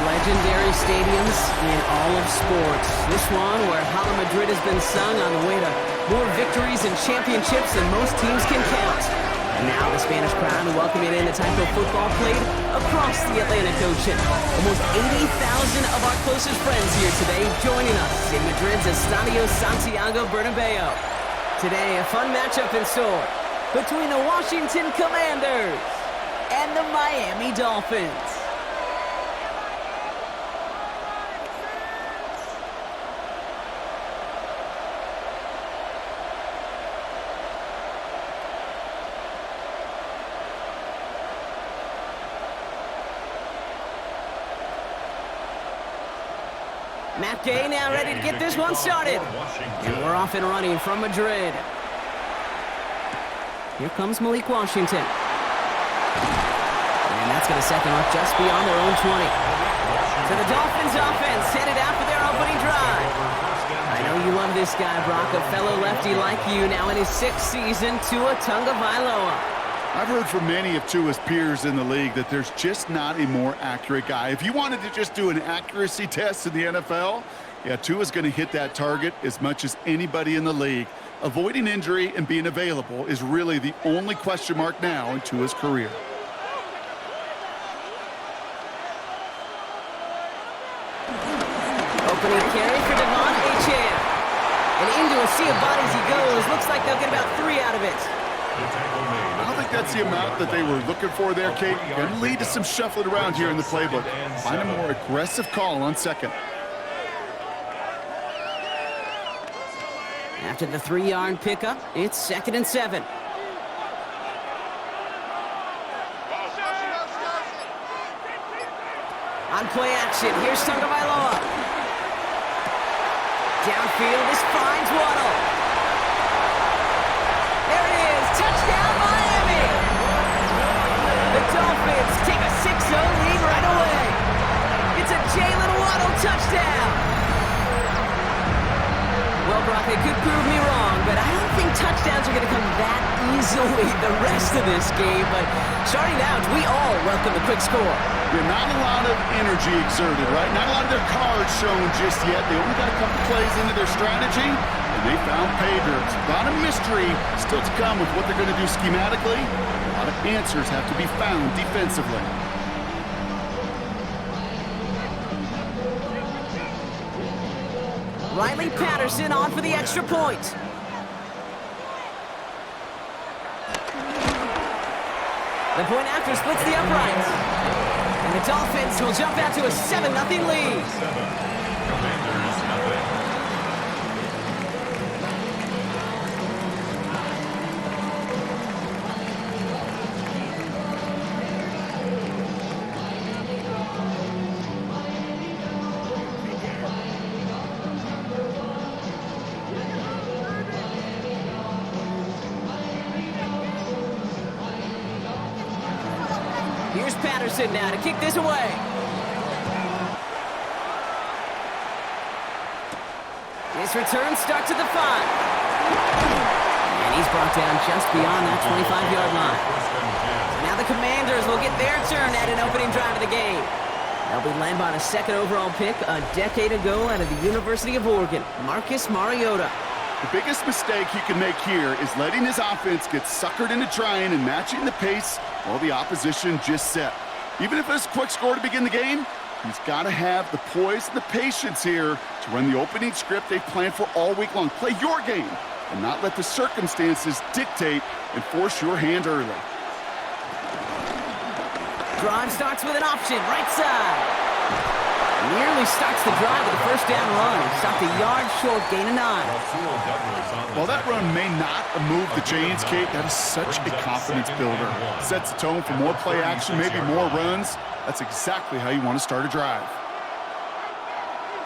legendary stadiums in all of sports. This one where Hala Madrid has been sung on the way to more victories and championships than most teams can count. And now the Spanish crowd welcoming in the type of football played across the Atlantic Ocean. Almost 80,000 of our closest friends here today joining us in Madrid's Estadio Santiago Bernabeu. Today, a fun matchup in store between the Washington Commanders and the Miami Dolphins. Matt Gay now ready to get this one started. And we're off and running from Madrid. Here comes Malik Washington. And that's going to set them up just beyond their own 20. So the Dolphins offense headed out for their opening drive. I know you love this guy, Brock, a fellow lefty like you, now in his 6th season, Tua Tagovailoa. I've heard from many of Tua's peers in the league that there's just not a more accurate guy. If you wanted to just do an accuracy test in the NFL, yeah, Tua's going to hit that target as much as anybody in the league. Avoiding injury and being available is really the only question mark now in Tua's career. Opening carry for Devon Achane. And into a sea of bodies he goes. Looks like they'll get about 3 out of it. I don't think that's the amount that they were looking for there, Kate. Going to lead to some shuffling around here in the playbook. Find a more aggressive call on second. After the 3-yard pickup, it's 2nd and 7. On play action, here's Tagovailoa. Downfield, this finds Waddle. There it is, touchdown Miami! The Dolphins take a 6-0 lead right away. It's a Jalen Waddle touchdown. Well, Brock, they could prove me wrong, but I don't think touchdowns are going to come that easily the rest of this game. But starting out, we all welcome the quick score. Yeah, not a lot of energy exerted, right? Not a lot of their cards shown just yet. They only got a couple plays into their strategy, and they found pay dirt. A lot of mystery still to come with what they're going to do schematically. A lot of answers have to be found defensively. Riley Patterson on for the extra point. The point after splits the uprights. And the Dolphins will jump out to a 7-0 lead. Here's Patterson now to kick this away. His return starts at the 5. And he's brought down just beyond that 25-yard line. So now the Commanders will get their turn at an opening drive of the game. They'll be led by the 2nd overall pick a decade ago out of the University of Oregon, Marcus Mariota. The biggest mistake he can make here is letting his offense get suckered into trying and matching the pace while the opposition just set. Even if it's a quick score to begin the game, he's got to have the poise and the patience here to run the opening script they've planned for all week long. Play your game and not let the circumstances dictate and force your hand early. Drive starts with an option, right side. Nearly starts the drive with a first down run. Stopped a yard short, gain of 9. While that run may not have moved the chains, Kate, that is such a confidence builder. Sets the tone for more play action, maybe more runs. That's exactly how you want to start a drive.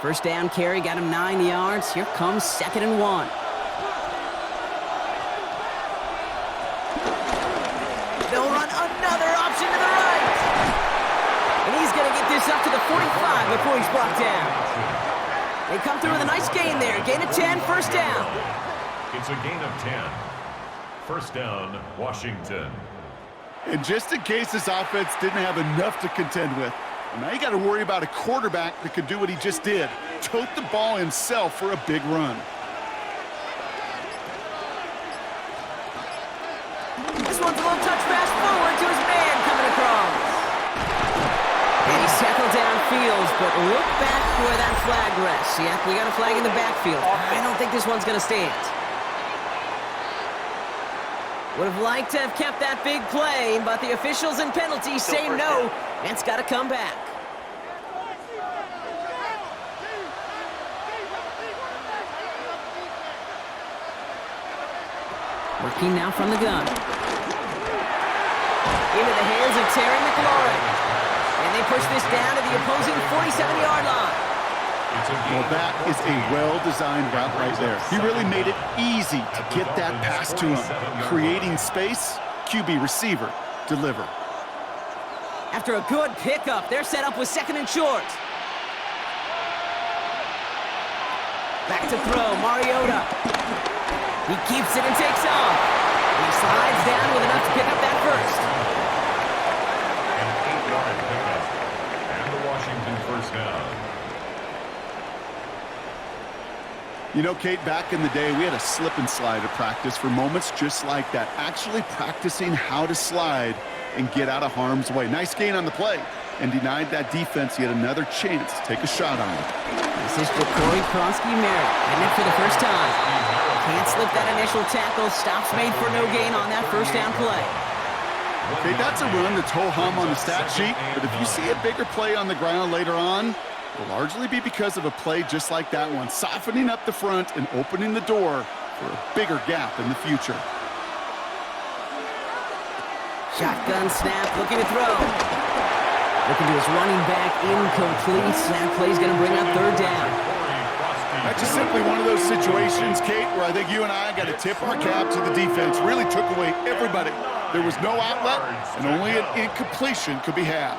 First down carry, got him 9 yards. Here comes 2nd and 1. They'll run another option to the right. And he's going to get this up to the 45 before he's brought down. They come through with a nice gain there. Gain of 10, first down. It's a gain of 10. First down, Washington. And just in case this offense didn't have enough to contend with, Now you got to worry about a quarterback that could do what he just did. Tote the ball himself for a big run. This one's a little touch pass forward to his man coming across. And he's tackled downfield, but look back where that flag rests. Yeah, we got a flag in the backfield. I don't think this one's going to stand. Would have liked to have kept that big play, but the officials and penalties say no, and it's got to come back. Working now from the gun. Into the hands of Terry McLaurin. And they push this down to the opposing 47-yard line. Well, that is a well-designed route right there. He really made it easy to get that pass to him. Creating space, QB receiver, deliver. After a good pickup, they're set up with 2nd and short. Back to throw, Mariota. He keeps it and takes off. And he slides down with enough to pick up that first. An 8-yard pickup. And the Washington first down. You know, Kate, back in the day, we had a slip and slide at practice for moments just like that. Actually practicing how to slide and get out of harm's way. Nice gain on the play, and denied that defense yet another chance to take a shot on him. This is Corey Krosky-Merritt, and it for the first time. Can't slip that initial tackle. Stops made for no gain on that first down play. Okay, that's a run that's ho-hum on the stat sheet, but if you see a bigger play on the ground later on, will largely be because of a play just like that one, softening up the front and opening the door for a bigger gap in the future. Shotgun snap, looking to throw. Looking to his running back, incomplete. That play's going to bring up 3rd down. That's just simply one of those situations, Kate, where I think you and I got to tip our cap to the defense. Really took away everybody. There was no outlet, and only an incompletion could be had.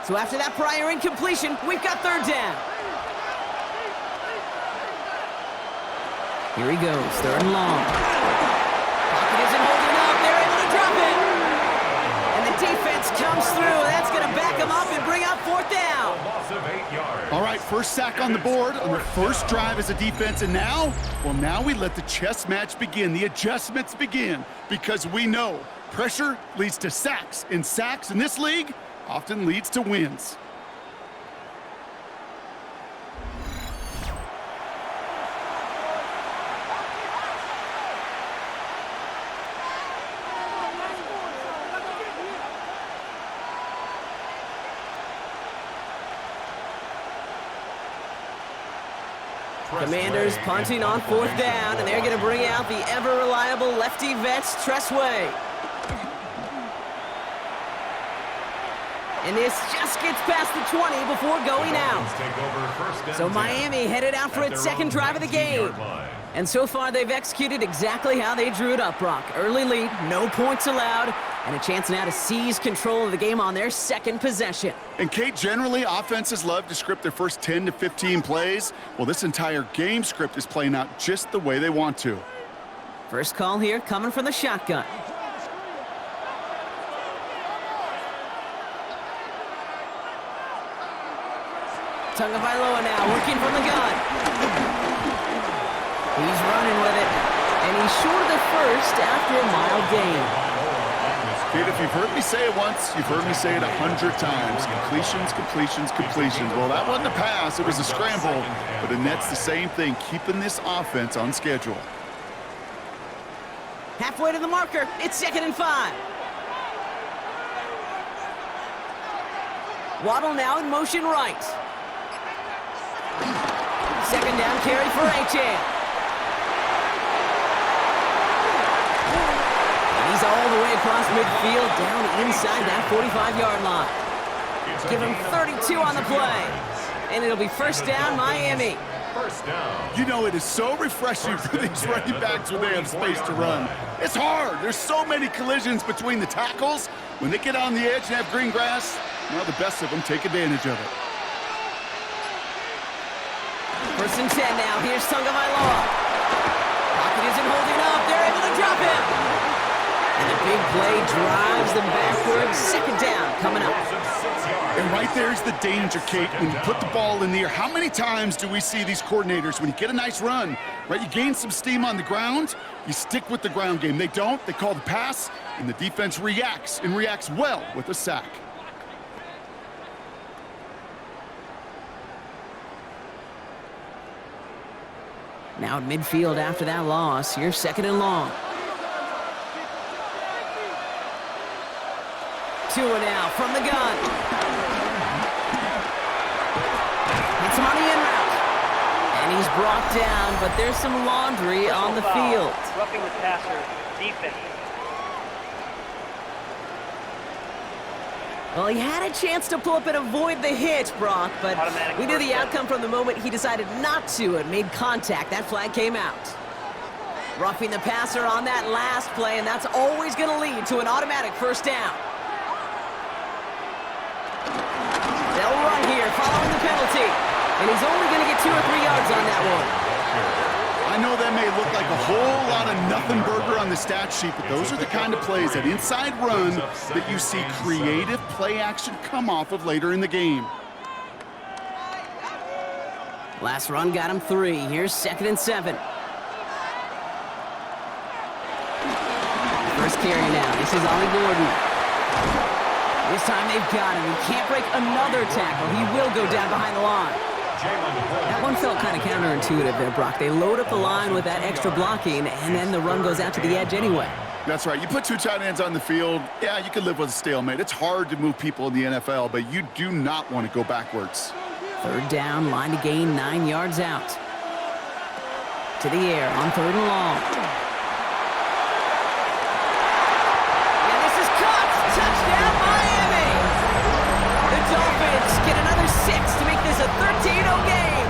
So after that prior incompletion, we've got 3rd down. Here he goes, 3rd and long. Pocket isn't holding up. They're able to drop it. And the defense comes through. That's going to back them up and bring up 4th down. Loss of 8 yards. All right, first sack on the board on the first drive as a defense, and now we let the chess match begin, the adjustments begin, because we know pressure leads to sacks, and sacks in this league often leads to wins. Commanders punting on 4th down, and they're going to bring out the ever-reliable lefty vets, Tressway. And this just gets past the 20 before going out. So Miami headed out for its 2nd drive of the game. And so far, they've executed exactly how they drew it up, Brock. Early lead, no points allowed, and a chance now to seize control of the game on their 2nd possession. And Kate, generally, offenses love to script their first 10 to 15 plays. Well, this entire game script is playing out just the way they want to. First call here coming from the shotgun. Tagovailoa now working from the gun. He's running with it, and he's short of the first after a mild gain. Kate, if you've heard me say it once, you've heard me say it 100 times. Completions, completions, completions. Well, that wasn't a pass, it was a scramble, but the net's the same thing, keeping this offense on schedule. Halfway to the marker, it's 2nd and 5. Waddle now in motion right. 2nd down carry for Achane. He's all the way across midfield, down inside that 45-yard line. Give him 32 on the play. And it'll be 1st down, Miami. First down. You know, it is so refreshing for these running backs when they have space to run. It's hard. There's so many collisions between the tackles. When they get on the edge and have green grass, well, the best of them take advantage of it. 1st and 10 now. Here's Tagovailoa. Pocket isn't holding up. They're able to drop him. And the big play drives them backwards. Second down coming up. And right there's the danger, Kate. When you put the ball in the air, how many times do we see these coordinators, when you get a nice run, right, you gain some steam on the ground, you stick with the ground game. They don't. They call the pass, and the defense reacts, and reacts well with a sack. Now at midfield after that loss. Here's second and long. Two and out from the gun. Hits him on the in route. And he's brought down, but there's some laundry on the field. Roughing the passer, defense. Well, he had a chance to pull up and avoid the hit, Brock, but we knew the outcome from the moment he decided not to and made contact. That flag came out. Roughing the passer on that last play, and that's always going to lead to an automatic first down. They'll run here following the penalty, and he's only going to get 2 or 3 yards on that one. I know that may look like a whole lot of nothing burger on the stat sheet, but those are the kind of plays, that inside run, that you see creative play action come off of later in the game. Last run got him 3. Here's second and 7. First carry now. This is Ollie Gordon. This time they've got him. He can't break another tackle. He will go down behind the line. That one felt kind of counterintuitive there, Brock. They load up the line with that extra blocking, and then the run goes out to the edge anyway. That's right. You put 2 tight ends on the field, yeah, you can live with a stalemate. It's hard to move people in the NFL, but you do not want to go backwards. Third down, line to gain 9 yards out. To the air on third and long. And this is caught. Touchdown, Miami. The Dolphins get another 6 to make this a 13-0 game.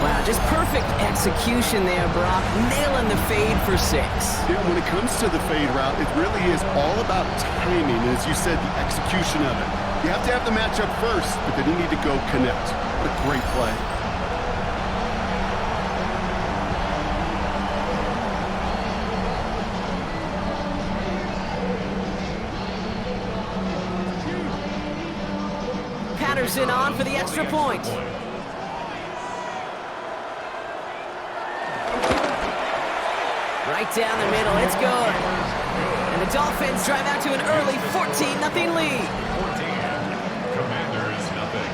Wow, just perfect execution there, Brock. Nailing the fade for 6. Yeah, when it comes to the fade route, it really is all about timing. As you said, the execution of it. You have to have the matchup first, but then you need to go connect. What a great play. Patterson on for the extra point. Right down the middle, it's good. And the Dolphins drive out to an early 14-0 lead. Commanders, nothing.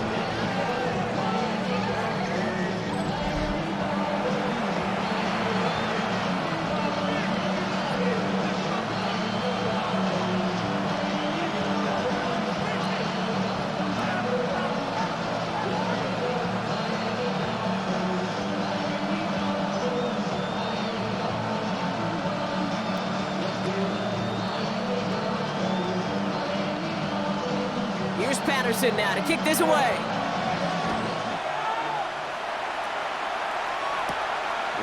Here's Patterson now to kick this away.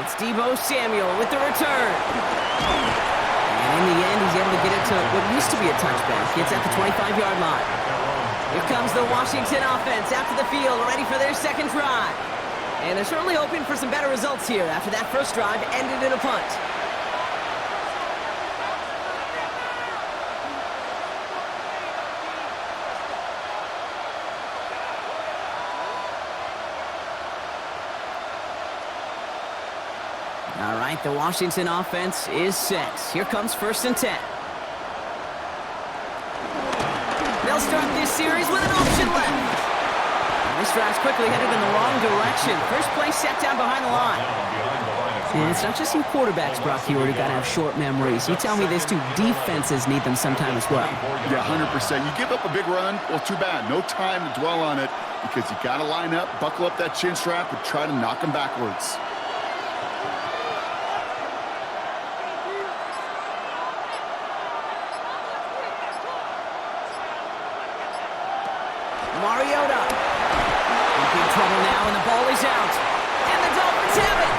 It's Deebo Samuel with the return. And in the end, he's able to get it to what used to be a touchback. Gets at the 25-yard line. Here comes the Washington offense out to the field, ready for their second drive. And they're certainly hoping for some better results here after that first drive ended in a punt. All right, the Washington offense is set. Here comes first and 10. They'll start this series with an option left. And this drive's quickly headed in the wrong direction. First play set down behind the line. And it's not just you quarterbacks, Brock Hewitt, who got to have short memories. You tell me this too, defenses need them sometime as well. Yeah, 100%. You give up a big run, well, too bad. No time to dwell on it because you got to line up, buckle up that chin strap, and try to knock them backwards. Mariota. In big trouble now, and the ball is out. And the Dolphins have it.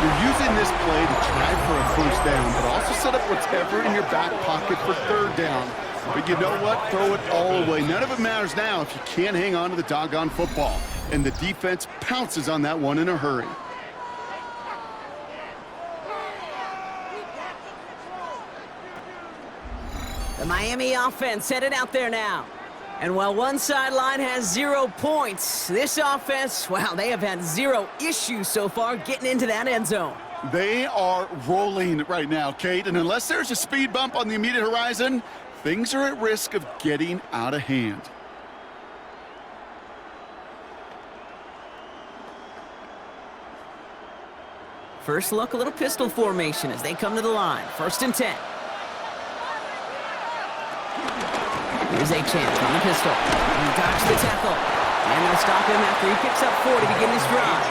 You're using this play to try for a first down, but also set up whatever in your back pocket for third down. But you know what? Throw it all away. None of it matters now if you can't hang on to the doggone football. And the defense pounces on that one in a hurry. The Miami offense headed out there now. And while one sideline has 0 points, this offense, well, they have had 0 issues so far getting into that end zone. They are rolling right now, Kate, and unless there's a speed bump on the immediate horizon, things are at risk of getting out of hand. First look, a little pistol formation as they come to the line. 1st and 10. Here's a chance on the pistol. He dodged the tackle. And they'll stop him after he picks up 4 to begin this drive.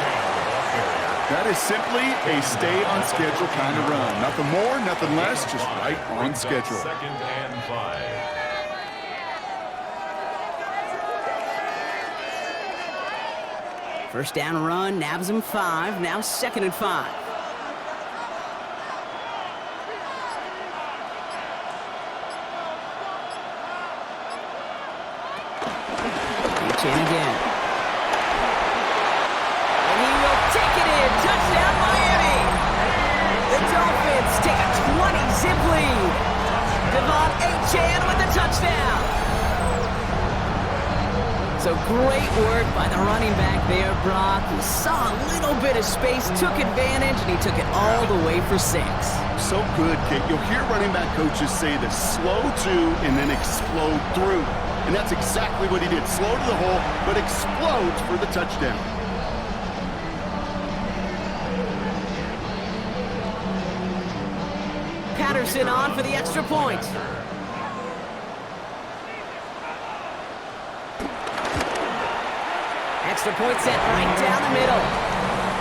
That is simply a stay-on-schedule kind of run. Nothing more, nothing less, just right on schedule. 2nd and 5. First down run, nabs him 5. Now 2nd and 5. Reach in again. And he will take it in. Touchdown, Miami! The Dolphins take a 20-zip lead. Devon Achane with the touchdown. So great work by the running back there, Brock. He saw a little bit of space, took advantage, and he took it all the way for 6. So good, Kate. You'll hear running back coaches say this: slow to and then explode through. And that's exactly what he did. Slow to the hole, but explodes for the touchdown. Patterson on for the extra point. Extra point set right down the middle.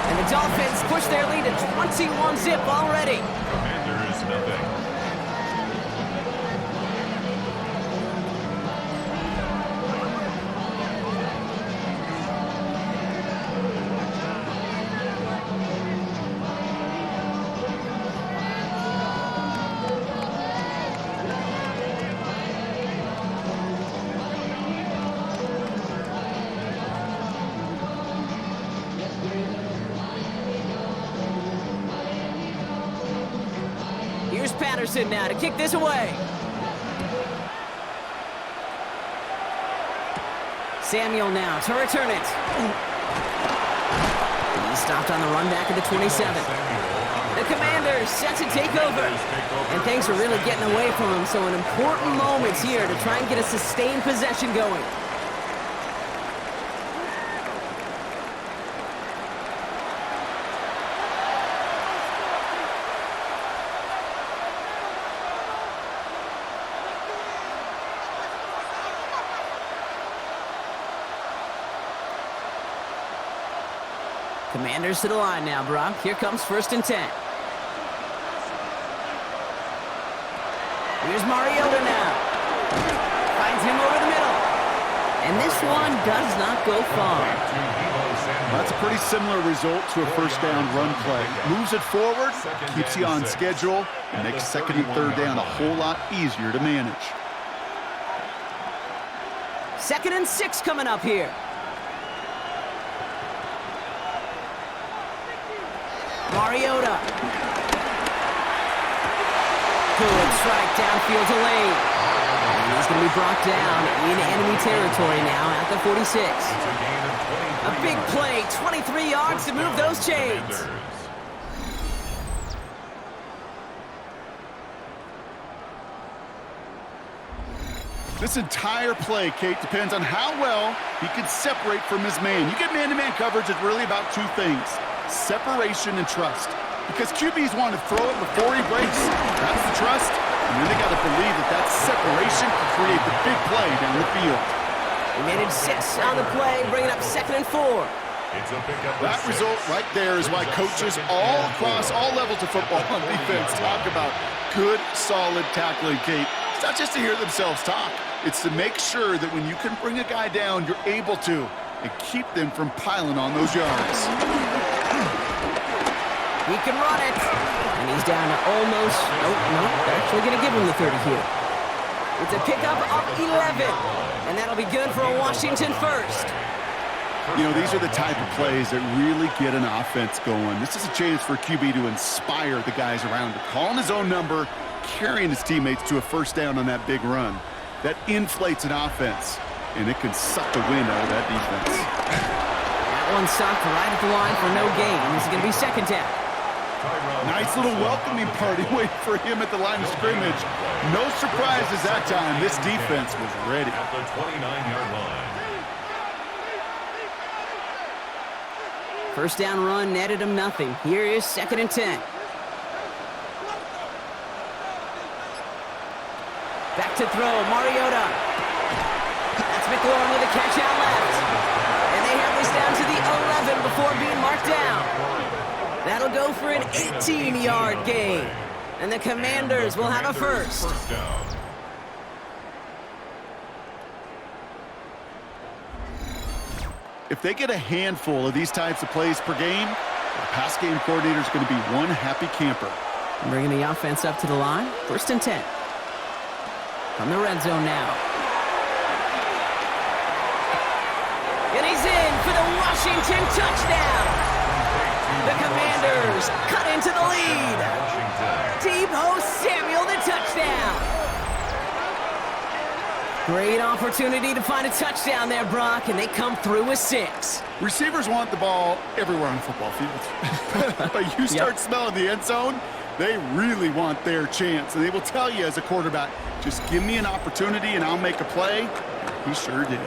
And the Dolphins push their lead to 21-zip already. Commanders, nothing. Here's Patterson now to kick this away. Samuel now to return it. He stopped on the run back at the 27. The Commanders set to take over. And things are really getting away from him, so an important moment here to try and get a sustained possession going. Commanders to the line now, Brock. Here comes 1st and 10. Here's Mariota now. Finds him over the middle. And this one does not go far. That's a pretty similar result to a first down run play. Moves it forward, keeps you on schedule, and makes 2nd and 3rd down a whole lot easier to manage. 2nd and 6 coming up here. Mariota. Good strike downfield to Lane. And he's going to be brought down in enemy territory now at the 46. A big play, 23 yards to move those chains. This entire play, Kate, depends on how well he can separate from his man. You get man-to-man coverage, it's really about 2 things: separation and trust. Because QBs want to throw it before he breaks. That's the trust. And then they got to believe that that separation can create the big play down the field. He made it 6 on the play, bringing up 2nd and 4. That result right there is why coaches all across all levels of football on defense talk about good, solid tackling, Kate. It's not just to hear themselves talk. It's to make sure that when you can bring a guy down, you're able to, and keep them from piling on those yards. He can run it. And he's down to almost, no, they're actually going to give him the 30 here. It's a pickup of 11. And that'll be good for a Washington first. You know, these are the type of plays that really get an offense going. This is a chance for QB to inspire the guys around him. Calling his own number, carrying his teammates to a first down on that big run. That inflates an offense, and it can suck the wind out of that defense. That one stopped right at the line for no gain. This is going to be second down. Nice little welcoming party waiting for him at the line of scrimmage. No surprises that time. This defense was ready. At the 29-yard line. First down run netted him nothing. Here is second and 10. Back to throw, Mariota. That's McLaurin with a catch out left. And they have this down to the 11 before being marked down. That'll go for an 18-yard gain. And the Commanders will have a first. First down. If they get a handful of these types of plays per game, the pass game coordinator is going to be one happy camper. Bringing the offense up to the line. First and 10. From the red zone now. And he's in for the Washington touchdown. The Commanders cut into the lead. Deebo Samuel, the touchdown. Great opportunity to find a touchdown there, Brock, and they come through with 6. Receivers want the ball everywhere on the football field. But you start smelling the end zone, they really want their chance. And they will tell you as a quarterback, just give me an opportunity and I'll make a play. He sure did.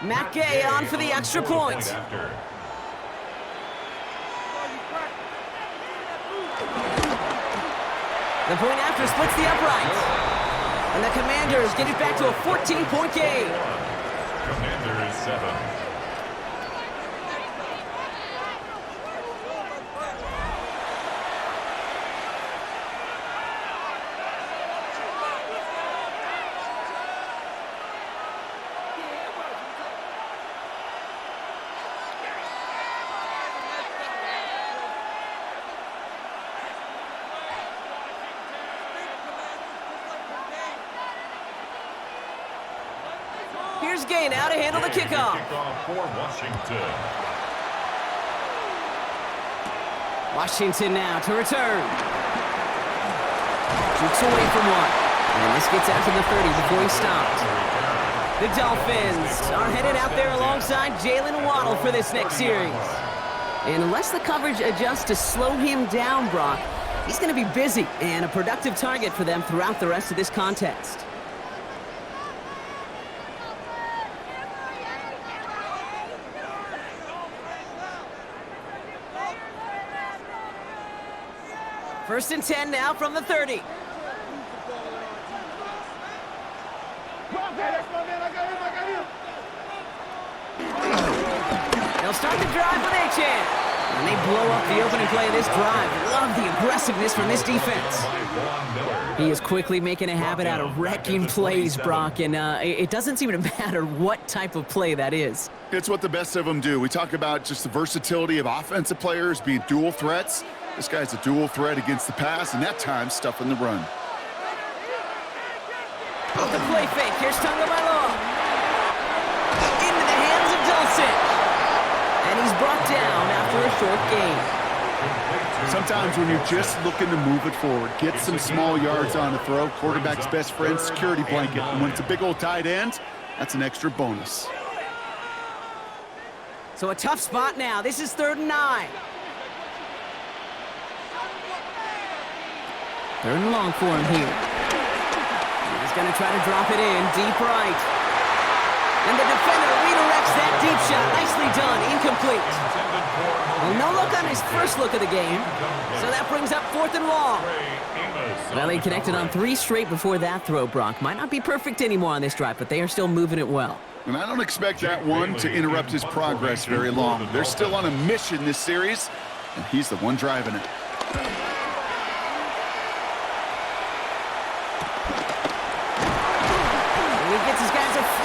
Matt Gay on for the extra point. The point after splits the upright. And the Commanders get it back to a 14-point game. Commanders 7. Here's Gay now to handle the kickoff. Kickoff for Washington. Washington now to return. Shoots away from one. And this gets out to the 30 before he stopped. The Dolphins are headed out there alongside Jalen Waddle for this next series. And unless the coverage adjusts to slow him down, Brock, he's going to be busy and a productive target for them throughout the rest of this contest. First and 10 now from the 30. They'll start the drive with Achane. And they blow up the opening play of this drive. Love the aggressiveness from this defense. He is quickly making a habit out of wrecking plays, Brock, and it doesn't seem to matter what type of play that is. It's what the best of them do. We talk about just the versatility of offensive players being dual threats. This guy's a dual threat against the pass, and that time stuffing the run. Off the play fake, here's Tagovailoa. Into the hands of Dulcich. And he's brought down after a short gain. Sometimes when you're just looking to move it forward, get some small yards on the throw, quarterback's best friend, security blanket. And when it's a big old tight end, that's an extra bonus. So a tough spot now. This is 3rd and 9. 3rd and long for him here. He's going to try to drop it in deep right. And the defender redirects that deep shot. Nicely done. Incomplete. Well, no look on his first look of the game. So that brings up 4th and long. Well, they connected on 3 straight before that throw, Brock. Might not be perfect anymore on this drive, but they are still moving it well. And I don't expect that one to interrupt his progress very long. They're still on a mission this series, and he's the one driving it.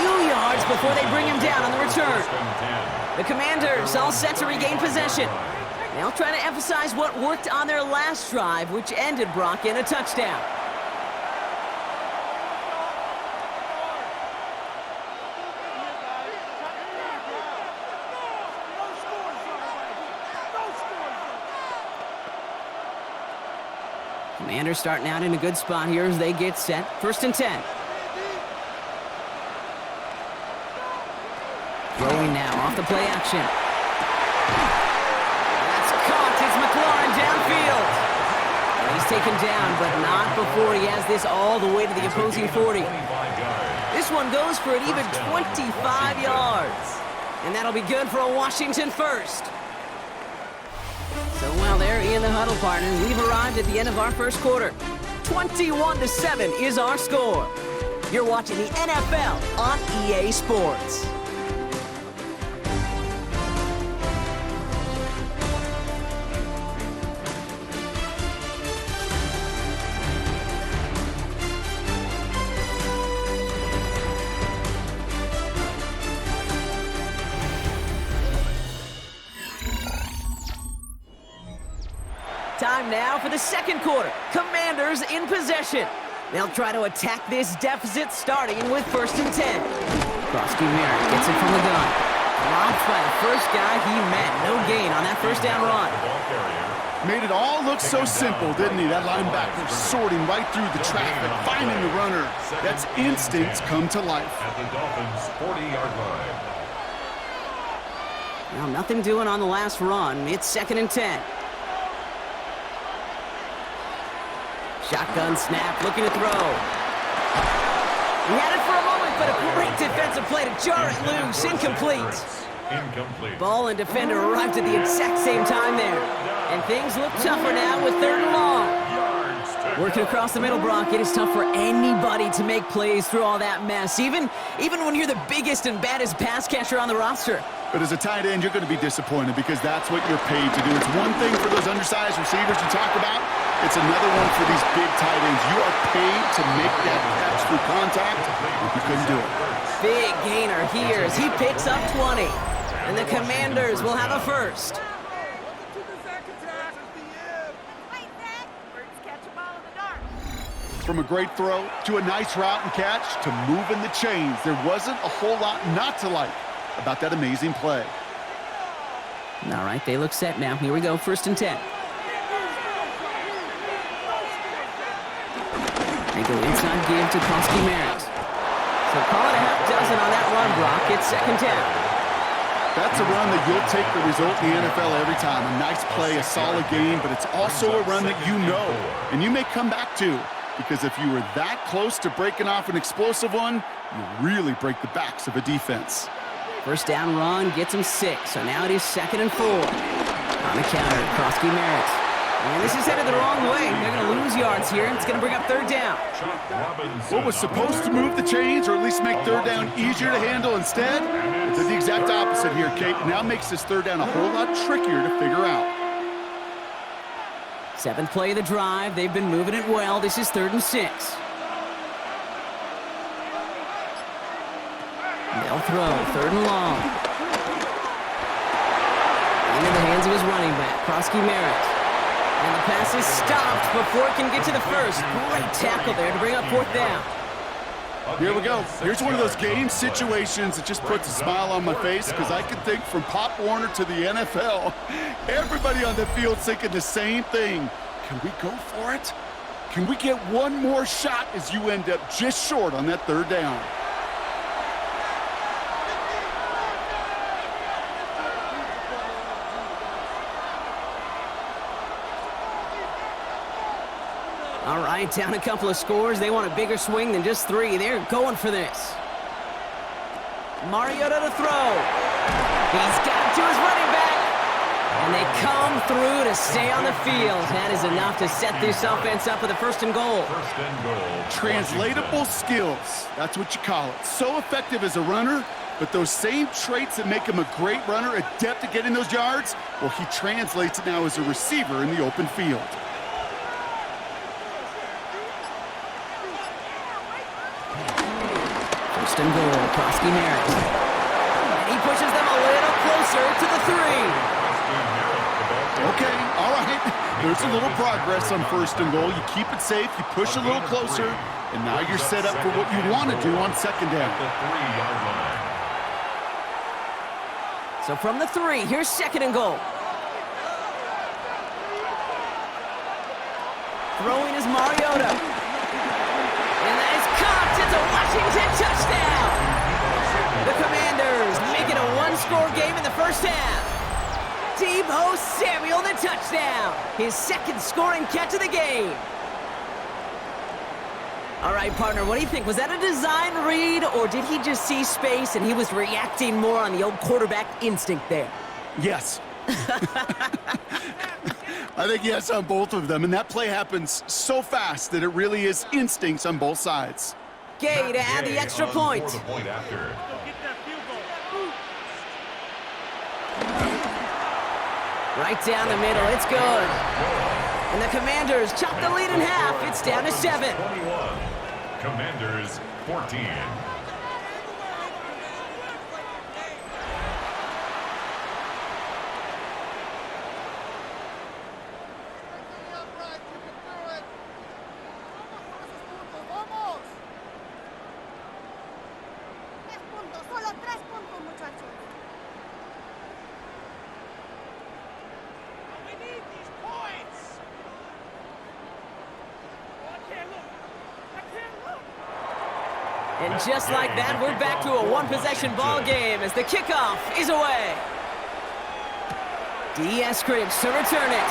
Yards before they bring him down on the return. The Commanders all set to regain possession. They'll try to emphasize what worked on their last drive, which ended, Brock, in a touchdown. Commanders starting out in a good spot here as they get set. 1st and 10. Throwing now off the play action. That's caught. It's McLaurin downfield. And he's taken down, but not before he has this all the way to the opposing 40. This one goes for an even 25 yards. And that'll be good for a Washington first. So while they're in the huddle, partners, we've arrived at the end of our first quarter. 21-7 is our score. You're watching the NFL on EA Sports. Time now for the second quarter. Commanders in possession. They'll try to attack this deficit starting with 1st and 10. Krosky Merritt gets it from the gun. Dropped by the first guy he met. No gain on that first down run. Made it all look so simple, didn't he? That linebacker sorting right through the traffic, finding the runner. That's instincts come to life. At the Dolphins' 40-yard line. Now, nothing doing on the last run. It's 2nd and 10. Shotgun snap, looking to throw. He had it for a moment, but a great defensive play to jar it loose. Incomplete. Ball and defender arrived at the exact same time there. And things look tougher now with 3rd and long. Working across the middle, Brock, it is tough for anybody to make plays through all that mess, even when you're the biggest and baddest pass catcher on the roster. But as a tight end, you're going to be disappointed because that's what you're paid to do. It's one thing for those undersized receivers you talk about. It's another one for these big tight ends. You are paid to make that catch through contact, and you couldn't do it. Big gainer here as he picks up 20. And the Commanders will have a first. From a great throw to a nice route and catch to moving the chains, there wasn't a whole lot not to like about that amazing play. All right, they look set now. Here we go, 1st and 10. They go inside give to Krosky Merritt. So call it a half dozen on that run, Brock. It's 2nd down. That's a run that you'll take the result in the NFL every time. A nice play, a solid game, but it's also a run that you know and you may come back to. Because if you were that close to breaking off an explosive one, you really break the backs of a defense. First down run gets him 6, so now it is 2nd and 4. On the counter, Krosky Merritt. And this is headed the wrong way. They're going to lose yards here, and it's going to bring up 3rd down. What was supposed to move the chains, or at least make 3rd down easier to handle instead, it did the exact opposite here, Kate. Now makes this 3rd down a whole lot trickier to figure out. 7th play of the drive. They've been moving it well. This is 3rd and 6. They'll throw, 3rd and long. Into the hands of his running back, Krosky Merritt. And the pass is stopped before it can get to the first. Great tackle there to bring up 4th down. Here we go. Here's one of those game situations that just puts a smile on my face because I can think from Pop Warner to the NFL, everybody on the field thinking the same thing. Can we go for it? Can we get one more shot as you end up just short on that 3rd down? All right, down a couple of scores. They want a bigger swing than just 3. They're going for this. Mariota to throw. He's got it to his running back. And they come through to stay on the field. That is enough to set this offense up with a 1st and goal. Translatable skills. That's what you call it. So effective as a runner, but those same traits that make him a great runner, adept at getting those yards, well, he translates it now as a receiver in the open field. First and goal, Krosky Merritt. And he pushes them a little closer to the 3. Okay, all right. There's a little progress on 1st and goal. You keep it safe, you push a little closer, and now you're set up for what you want to do on 2nd down. So from the 3, here's 2nd and goal. Throwing is Mariota. And that is caught. It's a Washington touchdown. The Commanders make it a one-score game in the first half. Deebo Samuel, the touchdown. His second scoring catch of the game. All right, partner, what do you think? Was that a design read, or did he just see space and he was reacting more on the old quarterback instinct there? Yes. I think yes on both of them, and that play happens so fast that it really is instincts on both sides. Gay to add the extra point. Right down the middle, it's good. And the Commanders chop the lead in half. It's down to 7. 21. Commanders 14. And just like that, we're back to a one-possession ball game as the kickoff is away. D.S. Cribs to return it.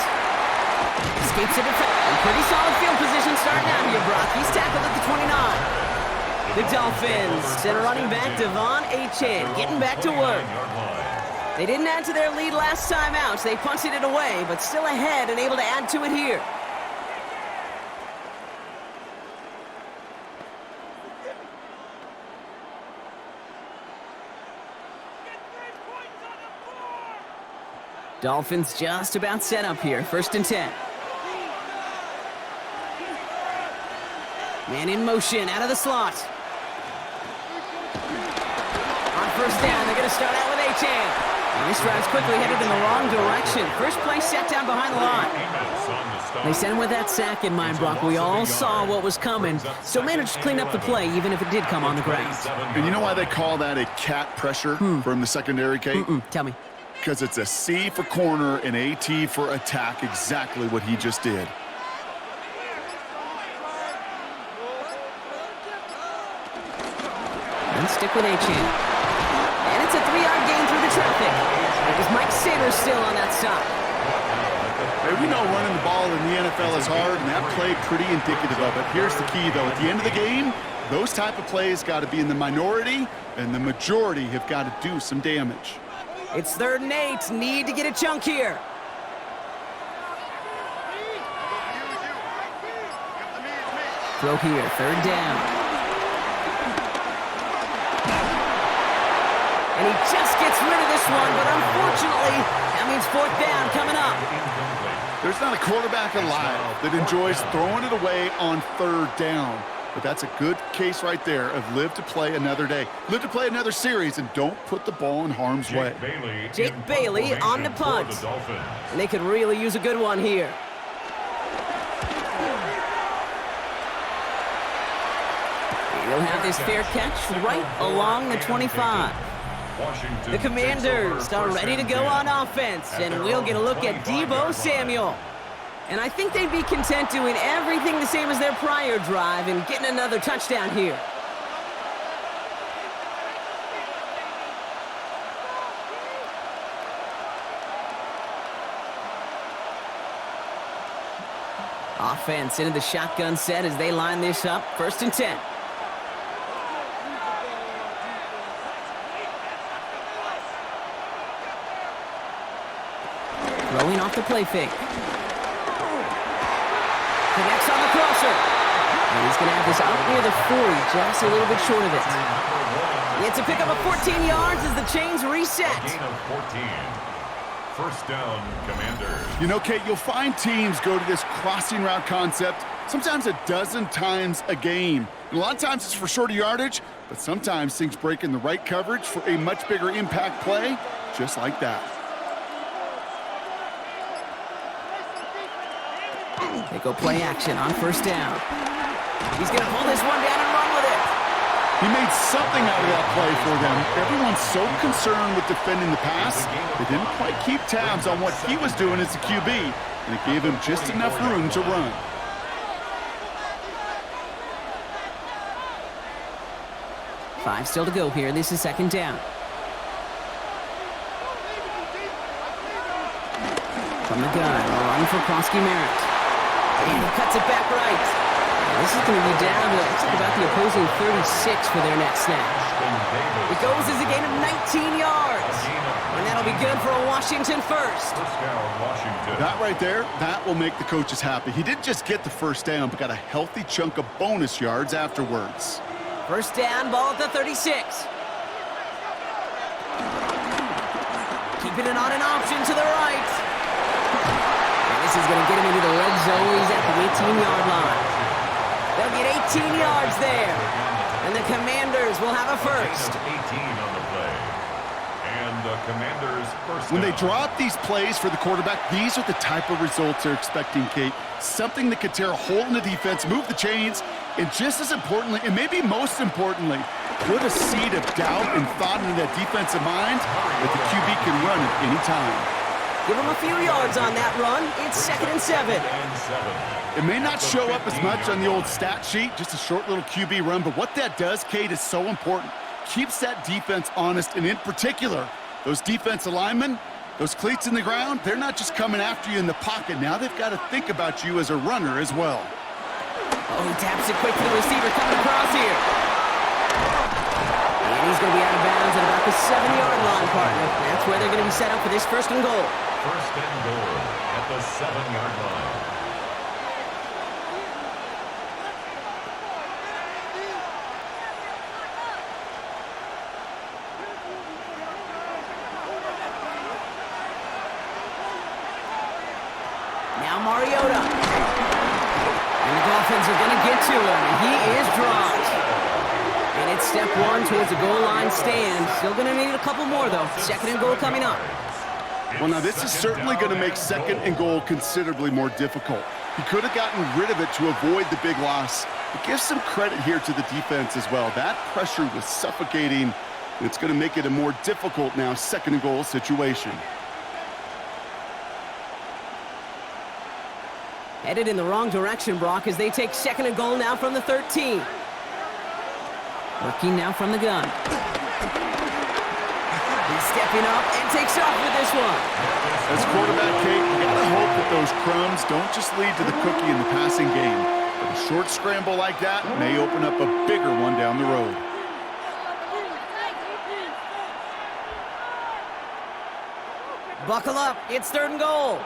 Escapes the defense. And pretty solid field position starting out here, Brock. He's tackled at the 29. The Dolphins send running back Devon Achane getting back to work. They didn't add to their lead last time out, so they punted it away, but still ahead and able to add to it here. Dolphins just about set up here. 1st and 10. Man in motion out of the slot. On 1st down, they're going to start out with Achane. And this drive's quickly headed in the wrong direction. First play set down behind the line. They sent him with that sack in mind, Brock. We all saw what was coming. Still managed to clean up the play, even if it did come on the ground. And you know why they call that a cat pressure from the secondary, Kate? Tell me. Because it's a C for corner and a T for attack, exactly what he just did. And stick with Achane. And it's a 3-yard gain through the traffic. It was Mike Sater still on that stop. Hey, we know running the ball in the NFL is hard, and that play pretty indicative of it. Here's the key, though. At the end of the game, those type of plays got to be in the minority, and the majority have got to do some damage. It's 3rd and 8. Need to get a chunk here. Throw here. 3rd down. And he just gets rid of this one, but unfortunately, that means 4th down coming up. There's not a quarterback alive that enjoys throwing it away on 3rd down. But that's a good case right there of live to play another day. Live to play another series and don't put the ball in harm's way. Jake Bailey on the punt. And they could really use a good one here. He'll have this fair catch right along the 25. The Commanders are ready to go on offense, and we'll get a look at Deebo Samuel. And I think they'd be content doing everything the same as their prior drive and getting another touchdown here. Offense into the shotgun set as they line this up. 1st and 10. Throwing off the play fake. Connects on the crosser. And he's going to have this out near the 40, just a little bit short of it. It's a pickup of 14 yards as the chains reset. Gain of 14. 1st down, Commanders. You know, Kate, you'll find teams go to this crossing route concept sometimes a dozen times a game. And a lot of times it's for shorter yardage, but sometimes things break in the right coverage for a much bigger impact play, just like that. They go play action on 1st down. He's going to pull this one down and run with it. He made something out of that play for them. Everyone's so concerned with defending the pass, they didn't quite keep tabs on what he was doing as a QB, and it gave him just enough room to run. 5 still to go here. This is second down. From the gun, run for Krosky Merritt. And he cuts it back right. And this is going to be down to about the opposing 36 for their next snap. It goes as a gain of 19 yards. And that'll be good for a Washington first. First down, Washington. That right there, that will make the coaches happy. He didn't just get the first down, but got a healthy chunk of bonus yards afterwards. First down, ball at the 36. Keeping it on an option to the right. And this is going to get him into the red zone. He's at the 18-yard line. They'll get 18 yards there. And the Commanders will have a first. 18 on the play. And the Commanders first When down. they draw up these plays for the quarterback, these are the type of results they're expecting, Kate. Something that could tear a hole in the defense, move the chains, and just as importantly, and maybe most importantly, put a seed of doubt and thought into that defensive mind that the QB can run at any time. Give him a few yards on that run. It's 2nd and 7. It may not show up as much on the old stat sheet, just a short little QB run, but what that does, Kate, is so important. Keeps that defense honest, and in particular, those defensive linemen, those cleats in the ground, they're not just coming after you in the pocket. Now they've got to think about you as a runner as well. Oh, he taps it quick to the receiver coming across here. And he's going to be out of bounds at about the 7-yard line, partner. That's where they're going to be set up for this first and goal. First and goal at the 7-yard line. Now Mariota. And the Dolphins are going to get to him. He is dropped. And it's step 1 towards a goal line stand. Still going to need a couple more, though. 2nd and goal coming up. Well, now this is certainly going to make 2nd and goal considerably more difficult. He could have gotten rid of it to avoid the big loss. But give some credit here to the defense as well. That pressure was suffocating, and it's going to make it a more difficult now 2nd and goal situation. Headed in the wrong direction, Brock, as they take 2nd and goal now from the 13. Working now from the gun. He's stepping up and takes off with this one. As quarterback, Kate, you got to hope that those crumbs don't just lead to the cookie in the passing game. But a short scramble like that may open up a bigger one down the road. Buckle up. It's 3rd and goal.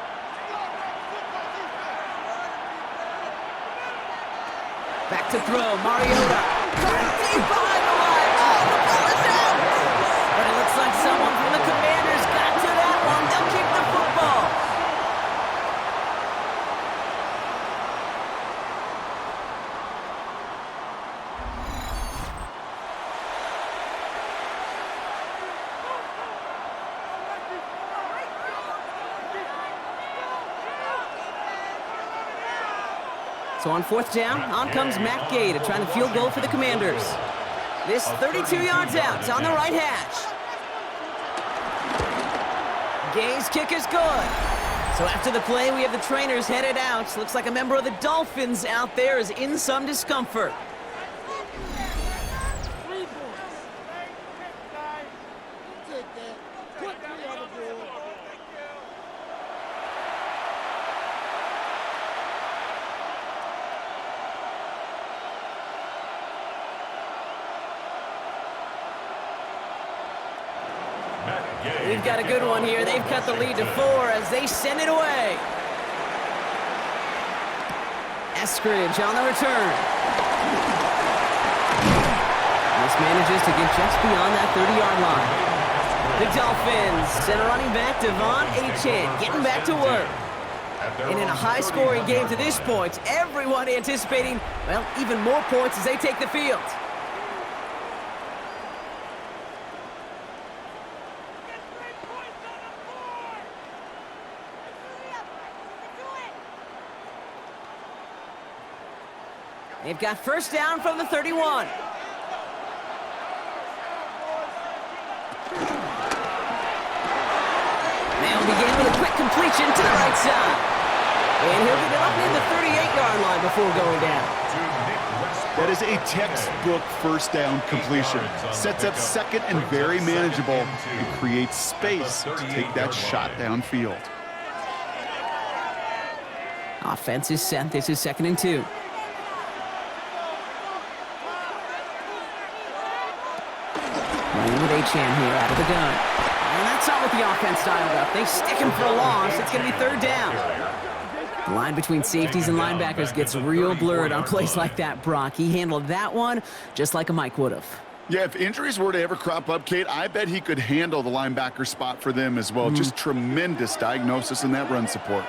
Back to throw. Mariota. Deep behind the line. Oh, the ball is out. But it looks like someone from the Commanders got to that one. They'll keep the football. So on 4th down, on comes Matt Gay to try the field goal for the Commanders. This 32 yards out. It's on the right hash. Gay's kick is good. So after the play, we have the trainers headed out. Looks like a member of the Dolphins out there is in some discomfort. We've got a good one here. They've cut the lead to 4 as they send it away. Eskridge on the return. This manages to get just beyond that 30-yard line. The Dolphins send a running back, Devon Achane, getting back to work. And in a high-scoring game to this point, everyone anticipating, well, even more points as they take the field. They've got first down from the 31. They'll begin with a quick completion to the right side. And he'll get it up near the 38-yard line before going down. That is a textbook first down completion. Sets up second and very manageable and creates space to take that shot downfield. Offense is set. This is 2nd and 2. Running with Achane here out of the gun. And that's not what the offense styled up. They stick him for a loss. It's going to be 3rd down. The line between safeties and linebackers gets real blurred on plays like that, Brock. He handled that one just like a Mike would have. Yeah, if injuries were to ever crop up, Kate, I bet he could handle the linebacker spot for them as well. Just tremendous diagnosis in that run support.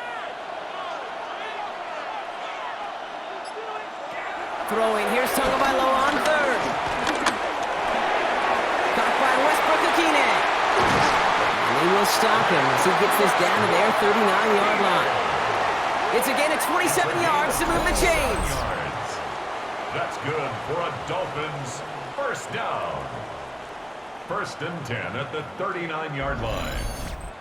Throwing. Here's Tagovailoa on 3rd. Caught by Westbrook-Ikhine. And they will stop him as he gets this down to their 39-yard line. It's a gain of 27 yards to move the chains. That's good for a Dolphins first down. 1st and 10 at the 39-yard line.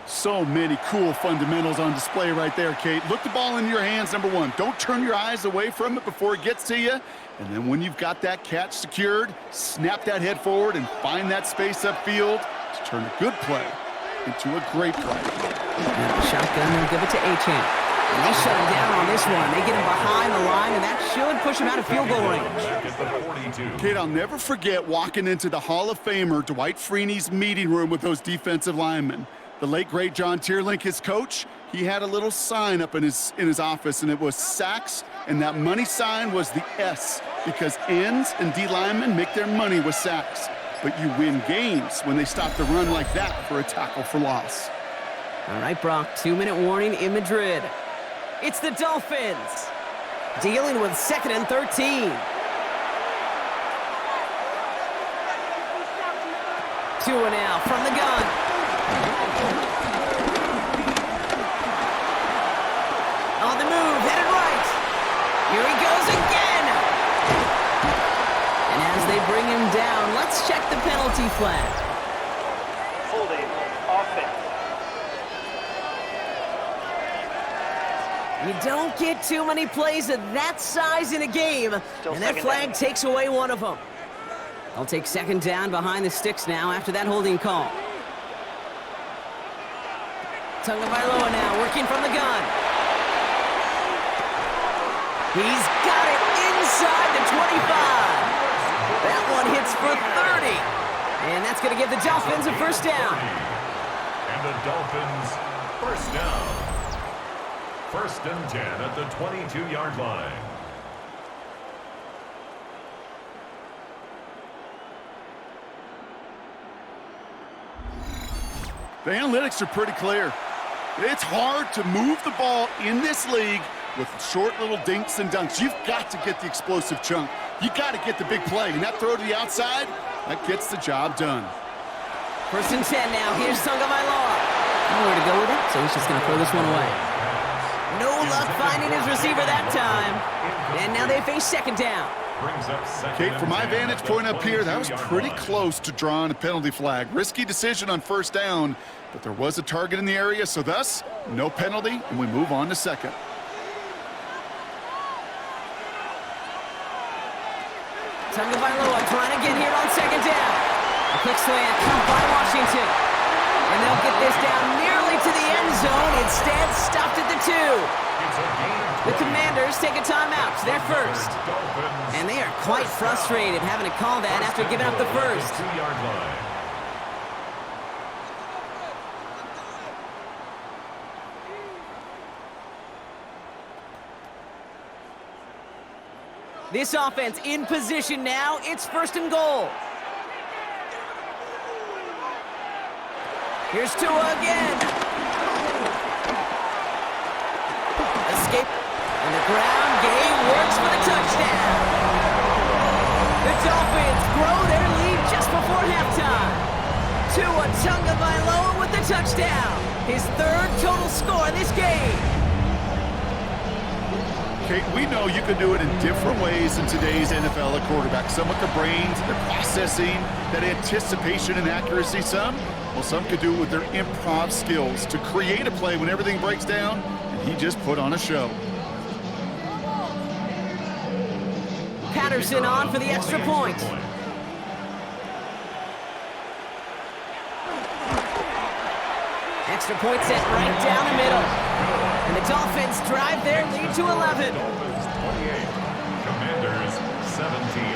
So many cool fundamentals on display right there, Kate. Look the ball in your hands, number one. Don't turn your eyes away from it before it gets to you. And then when you've got that catch secured, snap that head forward and find that space upfield to turn a good play into a great play. Shotgun, they'll give it to Achane. And they shut him down on this one. They get him behind the line, and that should push him out of field goal range. Kate, I'll never forget walking into the Hall of Famer Dwight Freeney's meeting room with those defensive linemen. The late, great John Tierlink, his coach, he had a little sign up in his office, and it was sacks, and that money sign was the S, because ends and D linemen make their money with sacks. But you win games when they stop the run like that for a tackle for loss. All right, Brock, 2-minute warning in Madrid. It's the Dolphins dealing with 2nd and 13. 2 now from the gun. On the move, headed right. Here he goes again. And as they bring him down, let's check the penalty flag. Holding offense. You don't get too many plays of that size in a game, and that flag takes away one of them. They'll take 2nd down behind the sticks now after that holding call. Tagovailoa now working from the gun. He's got it inside the 25. That one hits for 30. And that's going to give the Dolphins a 1st down. And the Dolphins first down. 1st and 10 at the 22-yard line. The analytics are pretty clear. It's hard to move the ball in this league with short little dinks and dunks. You've got to get the explosive chunk. You got to get the big play. And that throw to the outside, that gets the job done. 1st and 10 now. Here's Tagovailoa. Nowhere to go with it, so he's just going to throw this one away. No luck finding his receiver that time. And now they face 2nd down. Kate, from my vantage point up here, that was pretty close to drawing a penalty flag. Risky decision on 1st down, but there was a target in the area, so thus, no penalty, and we move on to 2nd. Tagovailoa trying to get here on 2nd down. A quick slant caught by Washington. And they'll get this down nearly to the end zone. Instead, stopped at the 2. The Commanders take a timeout. They're first. And they are quite frustrated having to call that after giving up the first. This offense in position now. It's 1st and goal. Here's Tua again. Escape. And the ground game works for the touchdown. The Dolphins grow their lead just before halftime. Tua Tagovailoa with the touchdown. His 3rd total score in this game. Kate, we know you can do it in different ways in today's NFL at quarterback. Some with the brains, the processing, that anticipation and accuracy. Some could do it with their improv skills to create a play when everything breaks down and He just put on a show. Patterson on for the extra point. Extra point set right down the middle. And the Dolphins drive their lead to 11. Dolphins 28, Commanders 17.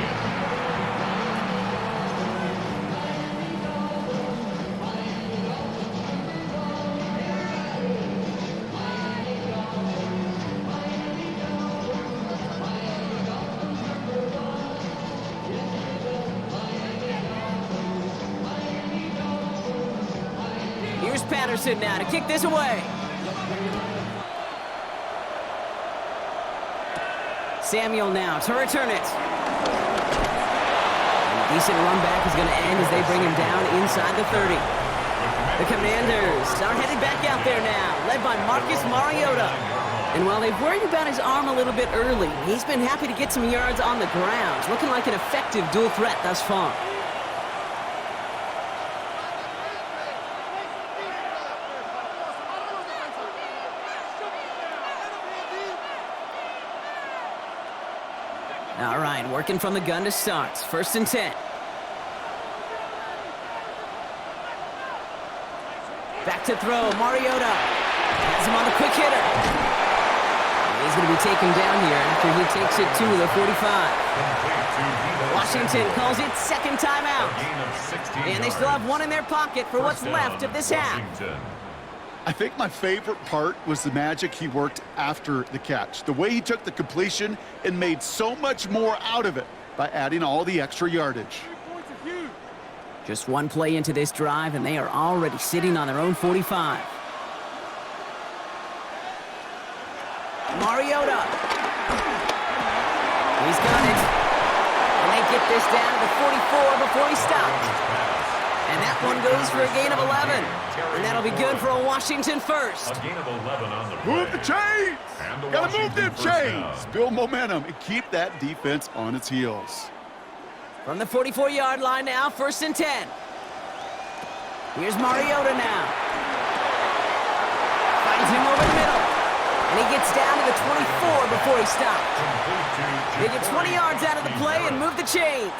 Here's Patterson now to kick this away. Samuel now to return it. And a decent run back is going to end as they bring him down inside the 30. The Commanders are headed back out there now, led by Marcus Mariota. And while they've worried about his arm a little bit early, he's been happy to get some yards on the ground, looking like an effective dual threat thus far. All right, working from the gun to start. 1st and 10. Back to throw, Mariota. Has him on the quick hitter. He's going to be taken down here after he takes it to the 45. Washington calls it second timeout. And they still have one in their pocket for what's left of this half. I think my favorite part was the magic he worked after the catch. The way he took the completion and made so much more out of it by adding all the extra yardage. Just one play into this drive, and they are already sitting on their own 45. Mariota. He's got it. And they get this down to the 44 before he stops. And that one goes for a gain of 11. And that'll be good for a Washington first. A gain of 11 on the play. Move the chains! And the Gotta move them Washington first chains! down. Build momentum and keep that defense on its heels. From the 44-yard line now, 1st and 10. Here's Mariota now. Finds him over the middle. And he gets down to the 24 before he stops. They get 20 yards out of the play and move the chains.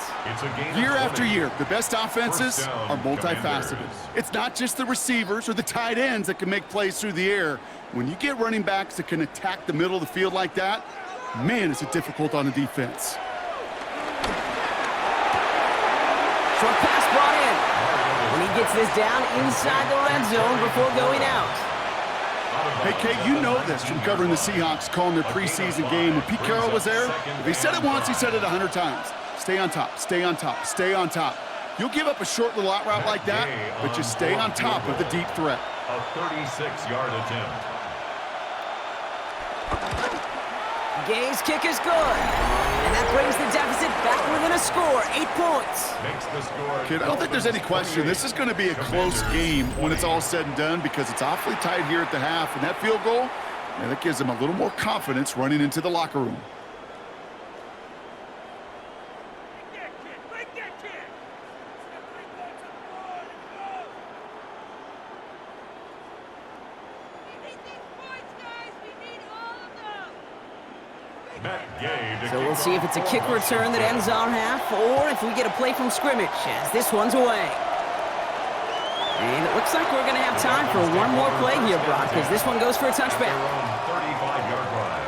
Year after year, the best offenses First down, are multifaceted. Commanders. It's not just the receivers or the tight ends that can make plays through the air. When you get running backs that can attack the middle of the field like that, man, is it difficult on the defense. Short pass brought in. And he gets this down inside the red zone before going out. Hey, Kate, you know this from covering the Seahawks, calling their preseason game. When Pete Carroll was there, if he said it once, he said it 100 times. Stay on top, stay on top, stay on top. You'll give up a short little out route like that, but just stay on top of the deep threat. A 36-yard attempt. Gay's kick is good. And that brings the deficit back within a score, 8 points. Makes the score. Kid, I don't think there's any question. This is going to be a close game when it's all said and done because it's awfully tight here at the half. And that field goal, man, that gives them a little more confidence running into the locker room. So we'll see if it's a kick return that ends our half or if we get a play from scrimmage as this one's away. And it looks like we're going to have time for one more play here, Brock, because this one goes for a touchback. 35-yard line.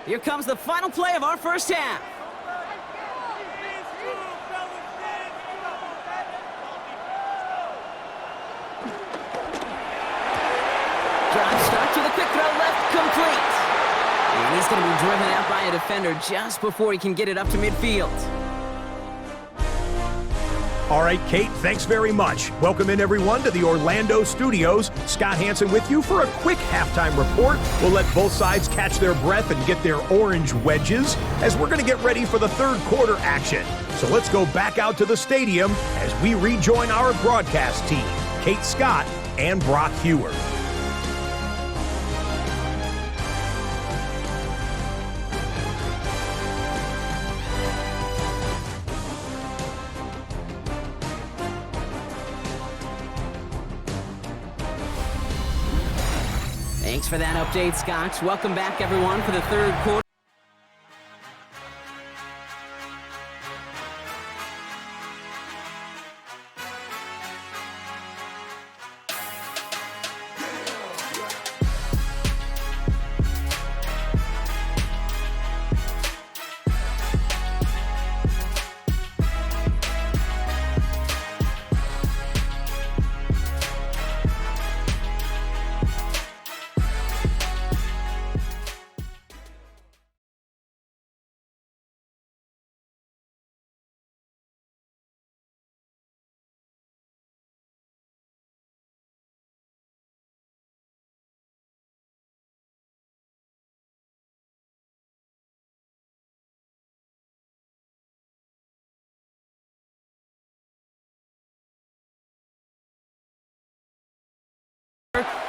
Here comes the final play of our first half. Drive starts with a quick throw left, complete. And he's going to be driven out by a defender just before he can get it up to midfield. All right, Kate, thanks very much. Welcome in, everyone, to the Orlando studios. Scott Hansen with you for a quick halftime report. We'll let both sides catch their breath and get their orange wedges as we're going to get ready for the third quarter action. So let's go back out to the stadium as we rejoin our broadcast team, Kate Scott and Brock Hewer. Thanks for that update, Scott. Welcome back, everyone, for the third quarter.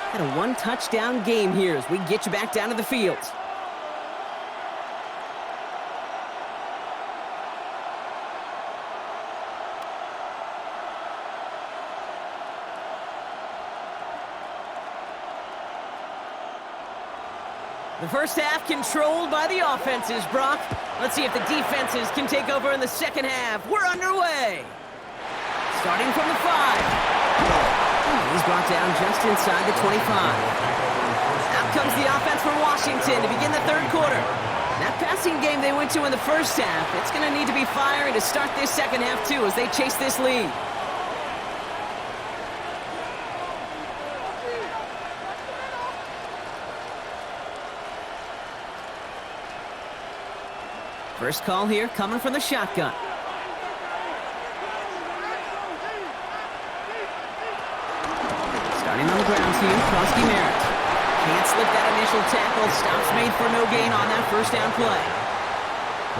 Had a one-touchdown game here as we get you back down to the field. The first half controlled by the offenses, Brock. Let's see if the defenses can take over in the second half. We're underway. Starting from the 5. He's brought down just inside the 25. Out comes the offense for Washington to begin the third quarter. That passing game they went to in the first half, it's going to need to be firing to start this second half, too, as they chase this lead. First call here coming from the shotgun. Starting on the ground team, Krosky Merritt. Can't slip that initial tackle. Stops made for no gain on that first down play.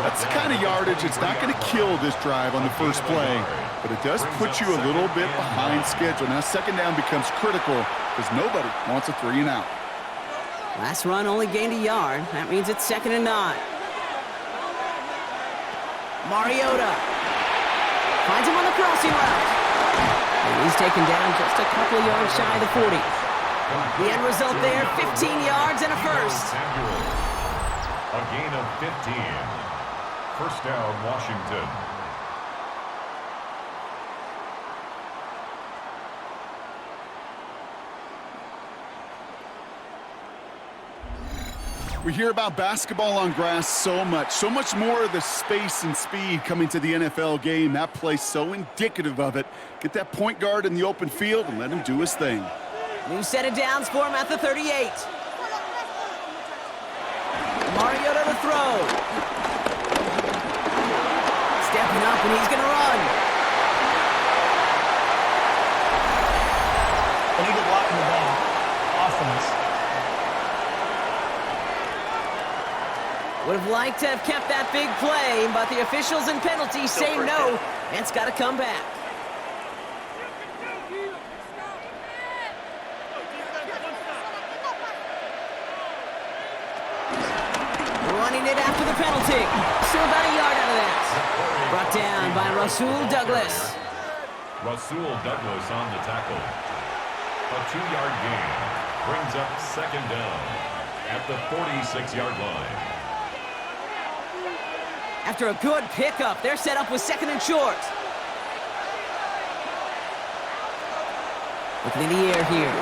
That's the kind of yardage. It's not going to kill this drive on the first play, but it does put you a little bit behind schedule. Now second down becomes critical because nobody wants a 3 and out. Last run only gained a yard. That means it's 2nd and 9. Mariota finds him on the crossing route. And he's taken down just a couple of yards shy of the 40. The end result there, 15 yards and a first. A gain of 15. First down, Washington. We hear about basketball on grass so much more of the space and speed coming to the NFL game. That play's so indicative of it. Get that point guard in the open field and let him do his thing. New set of downs for him at the 38. Mariota to throw. Stepping up, and he's going to run. Illegal blocking the ball. Offense. Would have liked to have kept that big play, but the officials and penalties say no, and it's got to come back. Running it after the penalty. Still about a yard out of that. Brought down by Rasul Douglas. Rasul Douglas on the tackle. A 2-yard gain brings up second down at the 46-yard line. After a good pickup, their setup was 2nd and short. Looking in the air here.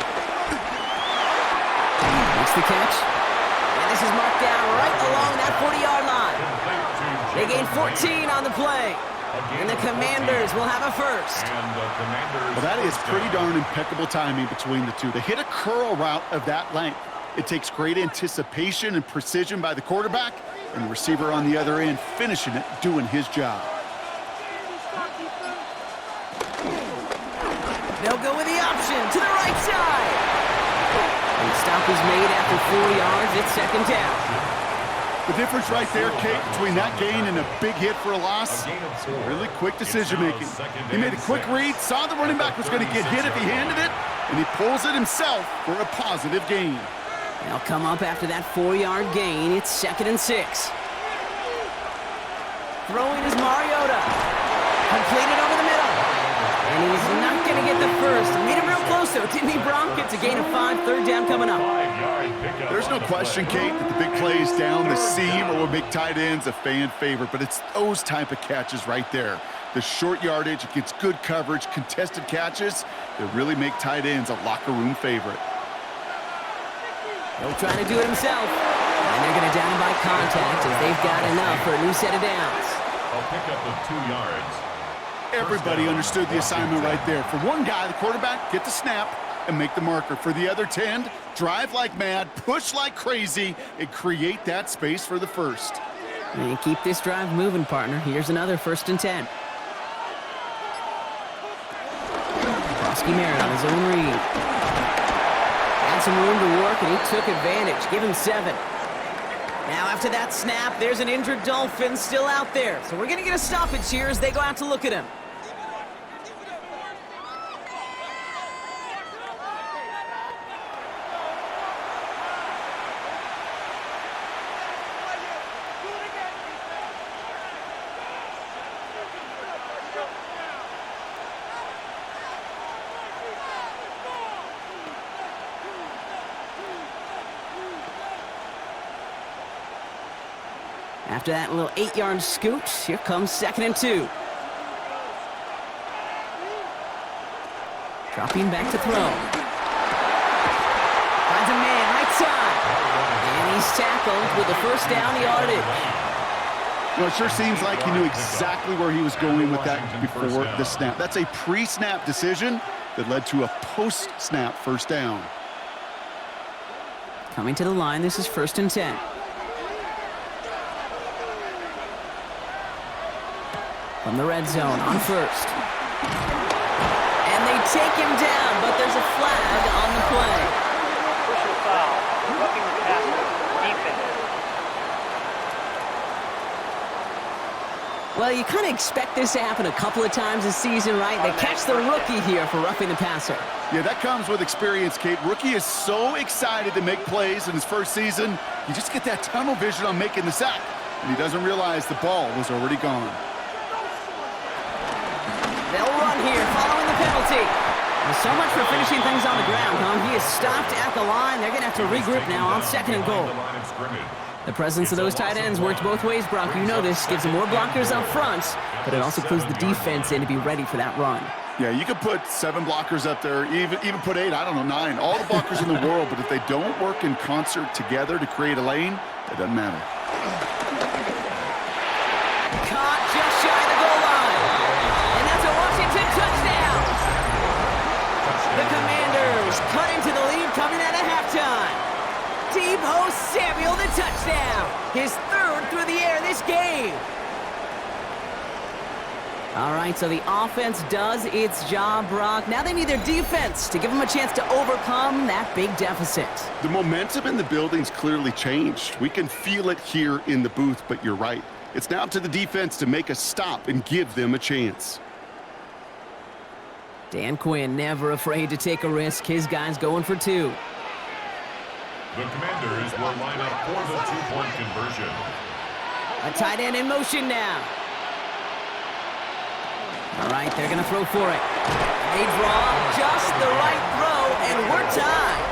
Makes the catch. And this is marked down right along that 40-yard line. They gain 14 on the play. And the Commanders will have a first. Well, that is pretty darn impeccable timing between the two. To hit a curl route of that length, it takes great anticipation and precision by the quarterback, and the receiver on the other end finishing it, doing his job. They'll go with the option to the right side. And the stop is made after 4 yards. It's 2nd down. The difference right there, Kate, between that gain and a big hit for a loss, really quick decision-making. He made a quick read, saw the running back was going to get hit if he handed it, and he pulls it himself for a positive gain. They'll come up after that 4-yard gain. It's 2nd and 6. Throwing is Mariota. Completed over the middle. And he's not going to get the first. Meet him real close so didn't he, Bronk? It's a gain of 5, third down coming up. There's no question, Kate, that the big plays down the seam or will make tight ends a fan favorite, but it's those type of catches right there. The short yardage, it gets good coverage, contested catches that really make tight ends a locker room favorite. He'll try to do it himself. And they're going to down him by contact as they've got enough for a new set of downs. A pickup of 2 yards. Everybody understood the assignment right there. For one guy, the quarterback, get the snap and make the marker. For the other 10, drive like mad, push like crazy, and create that space for the first. And keep this drive moving, partner. Here's another 1st and 10. Krosky Merritt on his own read. Had some room to work, and he took advantage. Give him 7. Now after that snap, there's an injured Dolphin still out there. So we're going to get a stoppage here as they go out to look at him. After that little 8-yard scoot, here comes 2nd and 2. Dropping back to throw. Finds a man, right side. And he's tackled with the 1st down yardage. Well, it sure seems like he knew exactly where he was going with that before the snap. That's a pre-snap decision that led to a post-snap 1st down. Coming to the line, this is 1st and 10. From the red zone on 1st. And they take him down, but there's a flag on the play. Personal foul. Roughing the passer. Defense. Well, you kind of expect this to happen a couple of times this season, right? They catch the rookie here for roughing the passer. Yeah, that comes with experience, Kate. Rookie is so excited to make plays in his 1st season. You just get that tunnel vision on making the sack. And he doesn't realize the ball was already gone. They'll run here, following the penalty. Well, so much for finishing things on the ground, huh? He is stopped at the line. They're going to have to regroup now on 2nd and goal. The presence of those tight ends works both ways, Brock. You know this. Gives them more blockers up front, but it also clues the defense in to be ready for that run. Yeah, you could put 7 blockers up there, even put 8, I don't know, 9. All the blockers in the world, but if they don't work in concert together to create a lane, it doesn't matter. Caught just shy of the goal line. And that's a Washington touchdown. The Commanders cut into the lead coming out of halftime. Deebo Samuel, the touchdown. His 3rd through the air this game. All right, so the offense does its job, Brock. Now they need their defense to give them a chance to overcome that big deficit. The momentum in the building's clearly changed. We can feel it here in the booth, but you're right. It's now up to the defense to make a stop and give them a chance. Dan Quinn never afraid to take a risk. His guys going for 2. The Commanders will line up for the 2-point conversion. A tight end in motion now. All right, they're going to throw for it. They draw just the right throw, and we're tied.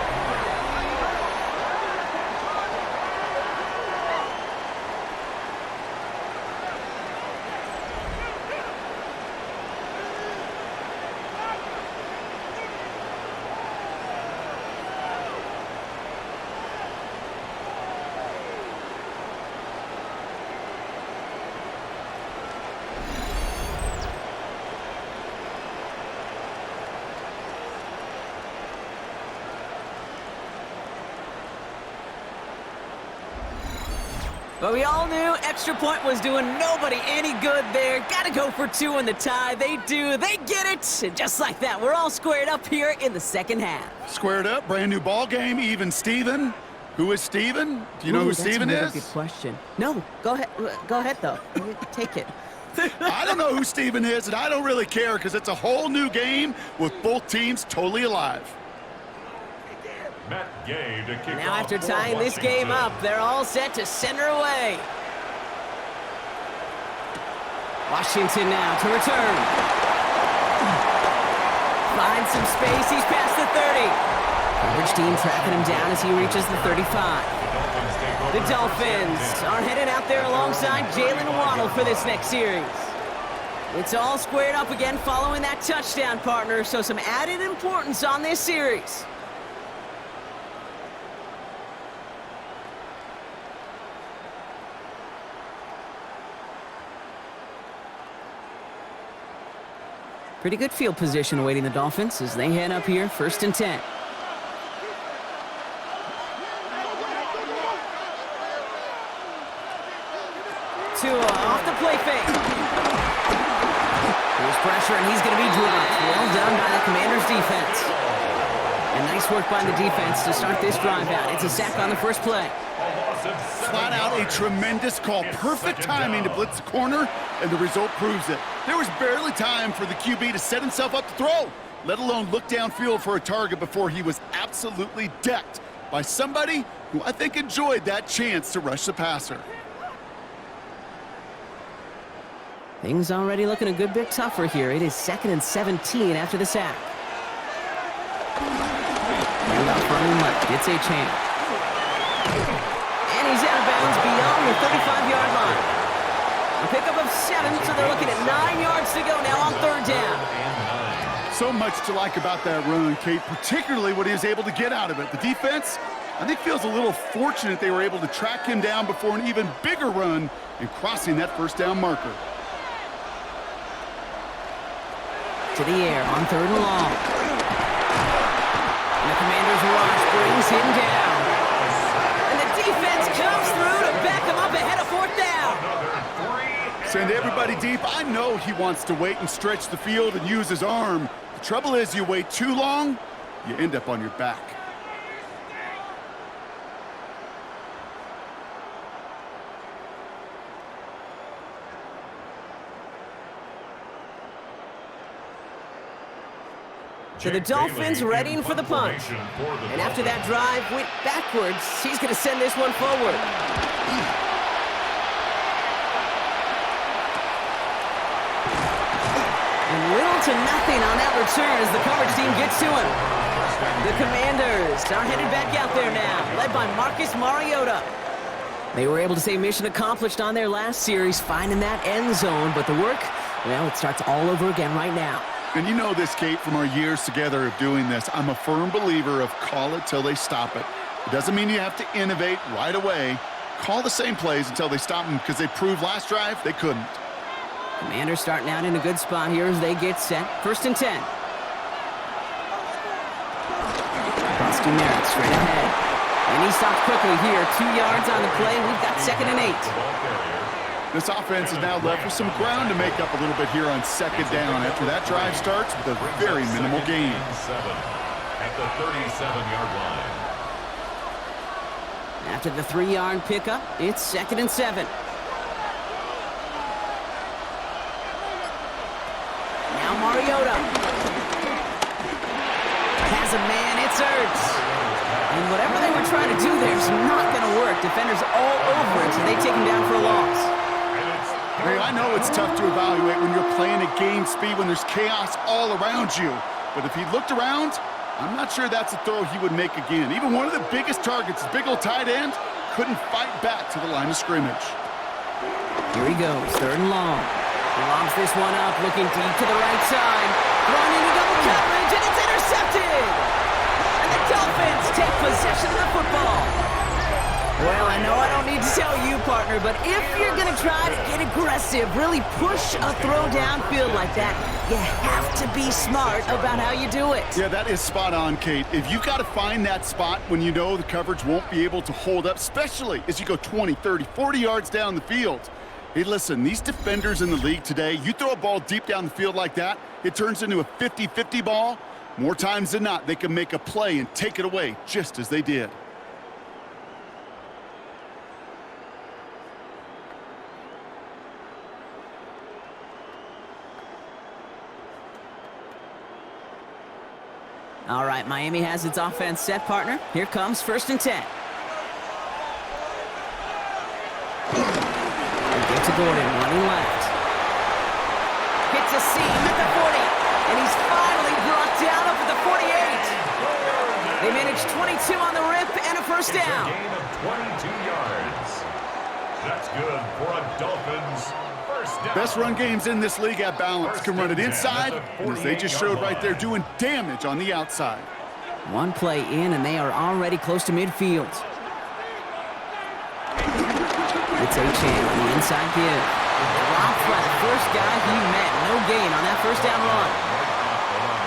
But we all knew extra point was doing nobody any good there. Got to go for 2 in the tie. They do. They get it. And just like that, we're all squared up here in the 2nd half. Squared up, brand new ball game, even Steven. Who is Steven? Do you know who Steven is? That's a good question. No, go ahead. Go ahead, though. Take it. I don't know who Steven is, and I don't really care because it's a whole new game with both teams totally alive. Matt Gay to kick Now off after for tying this game Washington. up, they're all set to center away. Washington now to return. finds some space. He's past the 30. Coverage team tracking him down as he reaches the 35. The Dolphins are headed out there alongside Jalen Waddle for this next series. It's all squared up again following that touchdown, partner, so some added importance on this series. Pretty good field position awaiting the Dolphins as they head up here, 1st and 10. Tua off the play fake. There's pressure, and he's going to be dropped. Well done by the Commanders' defense. And nice work by the defense to start this drive out. It's a sack on the first play. Flat out a tremendous call. Perfect timing to blitz the corner, and the result proves it. There was barely time for the QB to set himself up to throw, let alone look downfield for a target before he was absolutely decked by somebody who I think enjoyed that chance to rush the passer. Things already looking a good bit tougher here. It is 2nd and 17 after the sack. And off running Mike gets a chance. And he's out of bounds beyond the 35-yard line. A pickup of 7, so they're looking at 9 yards to go now on 3rd down. So much to like about that run, Kate, particularly what he was able to get out of it. The defense, I think, feels a little fortunate they were able to track him down before an even bigger run and crossing that 1st down marker. To the air on 3rd and long. And the Commanders' rush brings him down. And the defense comes through to back him up ahead of 4th down. Send everybody deep. I know he wants to wait and stretch the field and use his arm. The trouble is, you wait too long, you end up on your back. So the Dolphins readying for the punt. And after that drive went backwards, he's going to send this one forward. And little to nothing on that return as the coverage team gets to him. The Commanders are headed back out there now, led by Marcus Mariota. They were able to say mission accomplished on their last series, finding that end zone, but the work, well, it starts all over again right now. And you know this, Kate, from our years together of doing this. I'm a firm believer of call it till they stop it. It doesn't mean you have to innovate right away. Call the same plays until they stop them, because they proved last drive they couldn't. Commanders starting out in a good spot here as they get set. 1st and 10. Rusty Merritt straight ahead. And he stopped quickly here. 2 yards on the play. We've got 2nd and 8. This offense is now left with some ground to make up a little bit here on 2nd down after that drive starts with a very minimal gain. At the 37-yard line. After the 3-yard pickup, it's 2nd and 7. Now Mariota has a man. It's Ertz. And whatever they were trying to do there is not going to work. Defenders all over it, so they take him down for a loss. Hey, I know it's tough to evaluate when you're playing at game speed when there's chaos all around you. But if he looked around, I'm not sure that's a throw he would make again. Even one of the biggest targets, his big old tight end, couldn't fight back to the line of scrimmage. Here he goes, 3rd and long. He lobs this one up, looking deep to the right side. Thrown into double coverage, and it's intercepted! And the Dolphins take possession of the football. Well, I know I don't need to tell you, partner, but if you're going to try to get aggressive, really push a throw downfield like that, you have to be smart about how you do it. Yeah, that is spot on, Kate. If you've got to find that spot when you know the coverage won't be able to hold up, especially as you go 20, 30, 40 yards down the field. Hey, listen, these defenders in the league today, you throw a ball deep down the field like that, it turns into a 50-50 ball. More times than not, they can make a play and take it away, just as they did. All right, Miami has its offense set, partner. Here comes 1st and 10. And get to Gordon, running left. Hits a seam at the 40, and he's finally brought down first It's a down. gain of 22 yards. That's good for a Dolphins first down. Best run games in this league at balance. Can run it inside, and as they just showed right there, doing damage on the outside. One play in, and they are already close to midfield. It's A-Chain on the inside give. Dropped by the first guy he met. No gain on that first down run.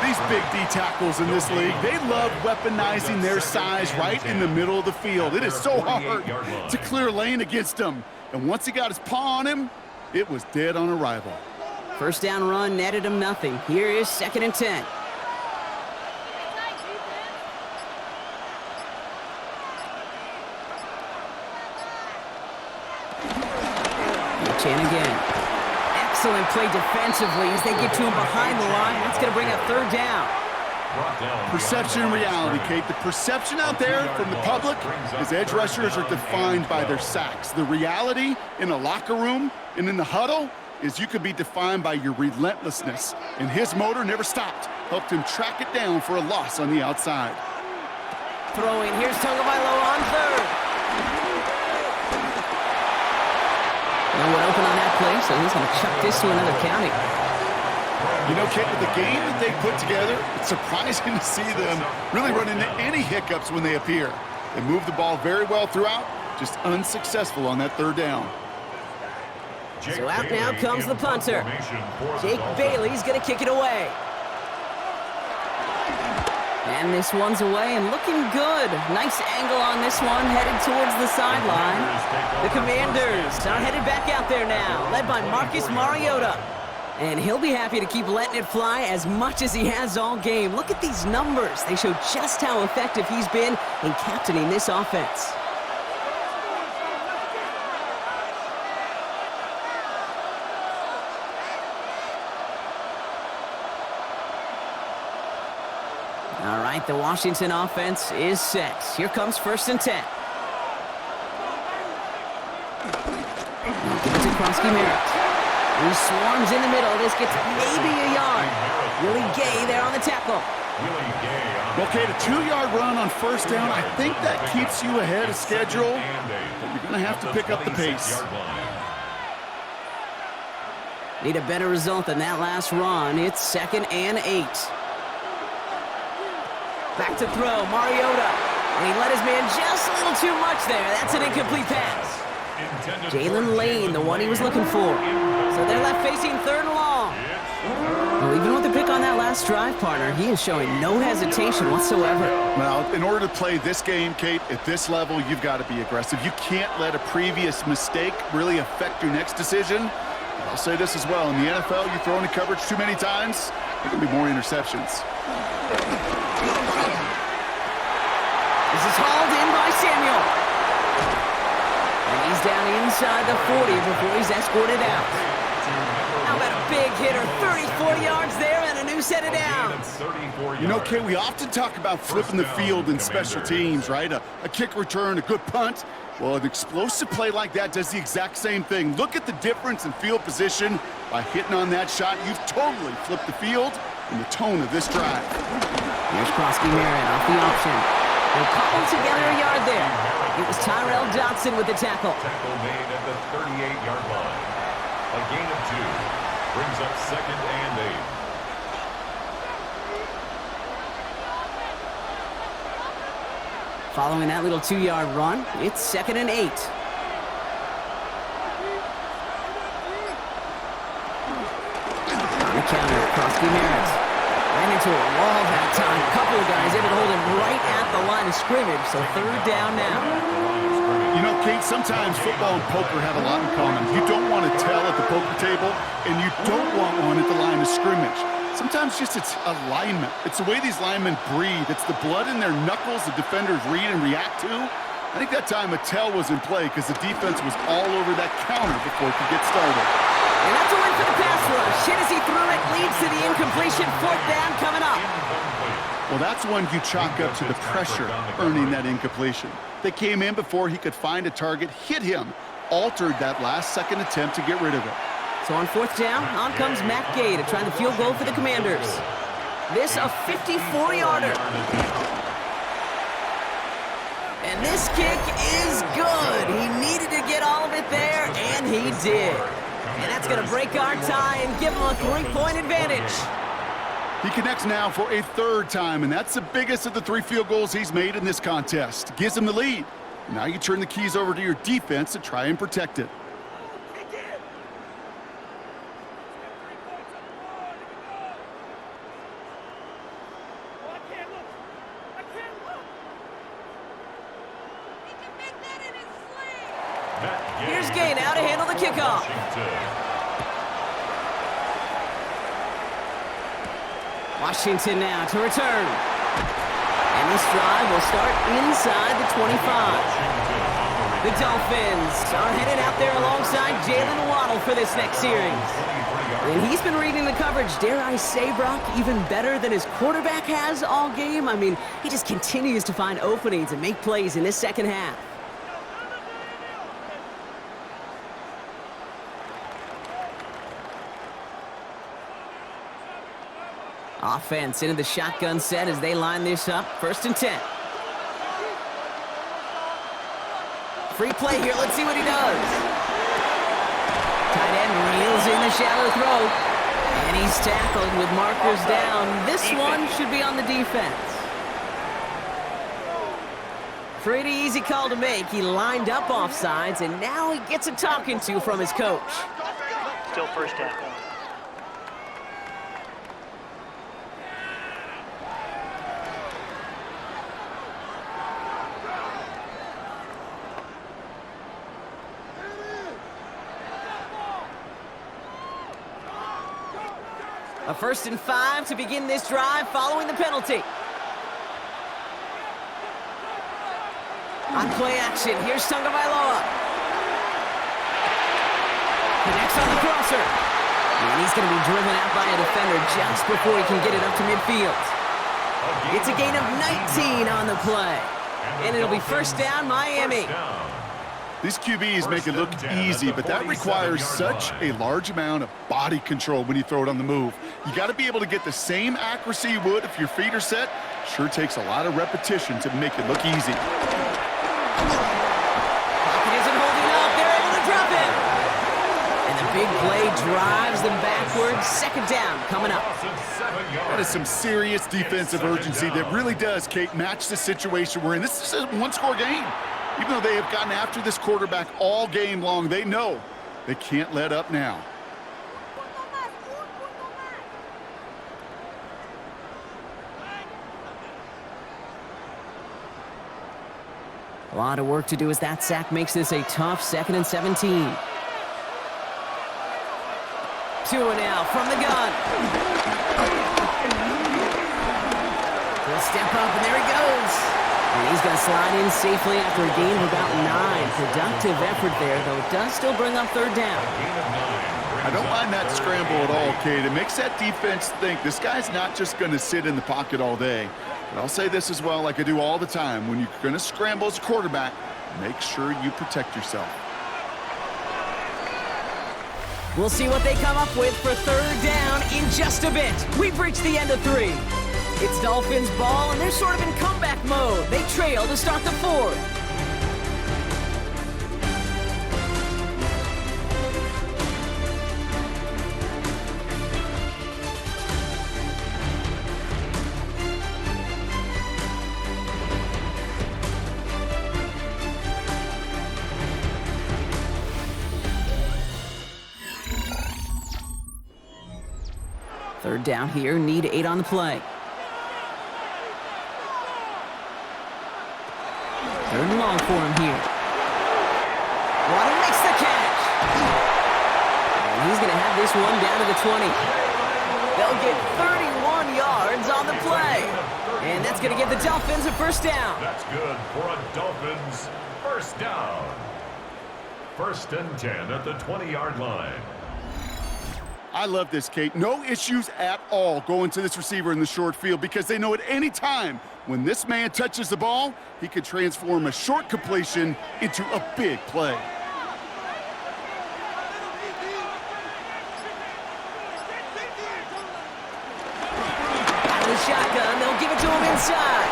These big D tackles in this league, they love weaponizing their size right in the middle of the field. It is so hard to clear lane against them. And once he got his paw on him, it was dead on arrival. First down run netted him nothing. Here is 2nd and 10. Chan again. Excellent play defensively as they get to him behind the line. That's going to bring up 3rd down. Perception and reality, Kate. The perception out there from the public is edge rushers are defined by their sacks. The reality in a locker room and in the huddle is you could be defined by your relentlessness. And his motor never stopped. Helped him track it down for a loss on the outside. Throwing. Here's Tagovailoa on 3rd. No one open on that play, so he's going to chuck this to another county. You know, Kate, with the game that they put together, it's surprising to see them really run into any hiccups when they appear. They move the ball very well throughout, just unsuccessful on that 3rd down. So out now comes the punter. Jake Bailey's going to kick it away. And this one's away and looking good. Nice angle on this one, headed towards the sideline. The Commanders are headed back out there now, led by Marcus Mariota. And he'll be happy to keep letting it fly as much as he has all game. Look at these numbers. They show just how effective he's been in captaining this offense. All right, the Washington offense is set. Here comes 1st and 10. Give it to Krosky-Merritt. He swarms in the middle. This gets maybe a yard. Willie Gay there on the tackle. Okay, the 2-yard run on 1st down, I think that keeps you ahead of schedule, but you're going to have to pick up the pace. Need a better result than that last run. It's 2nd and 8. Back to throw, Mariota. And he let his man just a little too much there. That's an incomplete pass. Jalen Lane, the one he was looking for. So they're left facing 3rd and long. Well, even with the pick on that last drive, partner, he is showing no hesitation whatsoever. Well, in order to play this game, Kate, at this level, you've got to be aggressive. You can't let a previous mistake really affect your next decision. I'll say this as well. In the NFL, you throw into coverage too many times, there can be more interceptions. This is hauled in by Samuel. And he's down inside the 40 before he's escorted out. How about a big hitter, 34 yards there and a new set of downs. You know, Kay, we often talk about flipping the field in special teams, right? A kick return, a good punt. Well, an explosive play like that does the exact same thing. Look at the difference in field position. By hitting on that shot, you've totally flipped the field and the tone of this drive. Here's Krosky-Merritt off the option. They'll cobble together a yard there. It was Tyrell Dodson with the tackle. Tackle made at the 38-yard line. A gain of 2 brings up 2nd and 8. Following that little 2-yard run, it's 2nd and 8. On the counter, Krosky-Merritt ran into a wall that time. A couple of guys able to hold him right at the line of scrimmage, so 3rd down now. You know, Kate, sometimes football and poker have a lot in common. You don't want to tell at the poker table, and you don't want one at the line of scrimmage. Sometimes just it's alignment. It's the way these linemen breathe. It's the blood in their knuckles the defenders read and react to. I think that time a tell was in play because the defense was all over that counter before it could get started. And that's a win for the pass rush. Hit as he threw it, leads to the incompletion. 4th down coming up. Well, that's one you chalk up to the pressure earning that incompletion. They came in before he could find a target, hit him, altered that last-second attempt to get rid of it. So on 4th down, on comes Matt Gay to try the field goal for the Commanders. This a 54-yarder. And this kick is good. He needed to get all of it there, and he did. And that's going to break our tie and give him a 3-point advantage. He connects now for a third time, and that's the biggest of the 3 field goals he's made in this contest. Gives him the lead. Now you turn the keys over to your defense to try and protect it. Here's Gay now to handle the kickoff. Washington now to return. And this drive will start inside the 25. The Dolphins are headed out there alongside Jalen Waddle for this next series. And he's been reading the coverage, dare I say, Brock, even better than his quarterback has all game. I mean, he just continues to find openings and make plays in this second half. Offense into the shotgun set as they line this up. 1st and 10. Free play here. Let's see what he does. Tight end reels in the shallow throw. And he's tackled with markers down. This one should be on the defense. Pretty easy call to make. He lined up offsides, and now he gets a talking to from his coach. Still 1st down. A 1st and 5 to begin this drive following the penalty. On play action, here's Tagovailoa. Connects on the crosser. And he's going to be driven out by a defender just before he can get it up to midfield. It's a gain of 19 on the play. And it'll be 1st down, Miami. These QBs make it look easy, but that requires such a large amount of body control when you throw it on the move. You got to be able to get the same accuracy you would if your feet are set. Sure takes a lot of repetition to make it look easy. Pocket isn't holding up. They're able to drop him. And the big play drives them backwards. 2nd down coming up. That is some serious defensive urgency that really does, Kate, match the situation we're in. This is a one-score game. Even though they have gotten after this quarterback all game long, they know they can't let up now. A lot of work to do as that sack makes this a tough 2nd and 17. Tua now from the gun. He'll step up, and there he goes. And he's going to slide in safely after a gain of about 9. Productive effort there, though it does still bring up 3rd down. I don't mind that scramble at all, Kate. It makes that defense think this guy's not just going to sit in the pocket all day. But I'll say this as well, like I do all the time. When you're going to scramble as a quarterback, make sure you protect yourself. We'll see what they come up with for 3rd down in just a bit. We've reached the end of 3. It's Dolphins ball, and they're sort of in comeback mode. They trail to start the 4th. Third down here, need 8 on the play. 3rd and long for him here. Waddle makes the catch. And he's going to have this one down to the 20. They'll get 31 yards on the play. And that's going to give the Dolphins a 1st down. That's good for a Dolphins 1st down. 1st and 10 at the 20-yard line. I love this, Kate. No issues at all going to this receiver in the short field because they know at any time when this man touches the ball, he could transform a short completion into a big play. Out of the shotgun, they'll give it to him inside.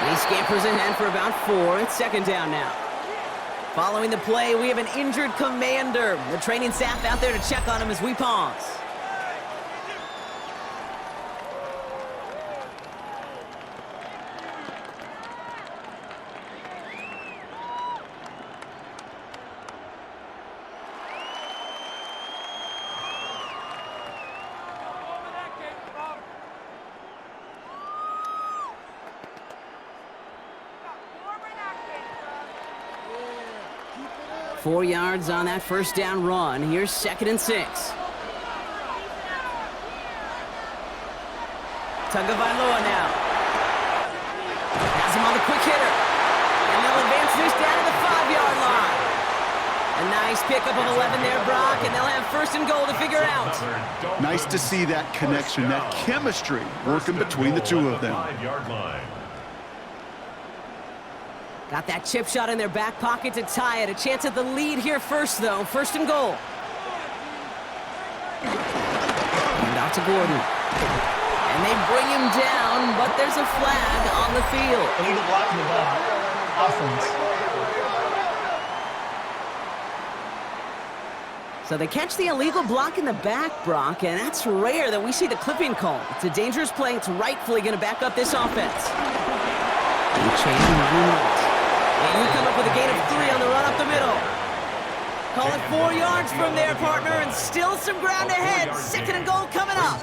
He scampers ahead for about 4. It's second down now. Following the play, we have an injured commander. The training staff out there to check on him as we pause. Four yards on that first down run. Here's second and 6. Tagovailoa now. Has him on the quick hitter. And they'll advance this down to the 5-yard line. A nice pickup of 11 there, Brock, and they'll have first and goal to figure out. Nice to see that connection, that chemistry working between the two of them. Got that chip shot in their back pocket to tie it. A chance at the lead here first, though. First and goal. And out to Gordon. And they bring him down, but there's a flag on the field. Illegal block in the back. Offense. So they catch the illegal block in the back, Brock, and that's rare that we see the clipping call. It's a dangerous play. It's rightfully going to back up this offense. Chain running right. And you come up with a gain of 3 on the run up the middle. Call it 4 yards from there, partner, and still some ground ahead. Second and goal coming up.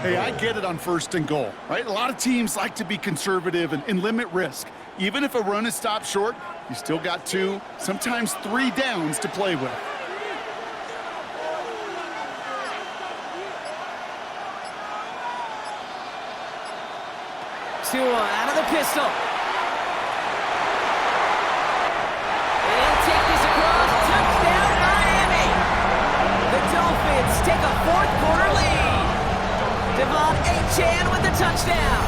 Hey, I get it on first and goal, right? A lot of teams like to be conservative and limit risk. Even if a run is stopped short, you still got 2, sometimes 3 downs to play with. Out of the pistol. And he'll take this across. Touchdown, Miami. The Dolphins take a fourth-quarter lead. Devon Achane with the touchdown.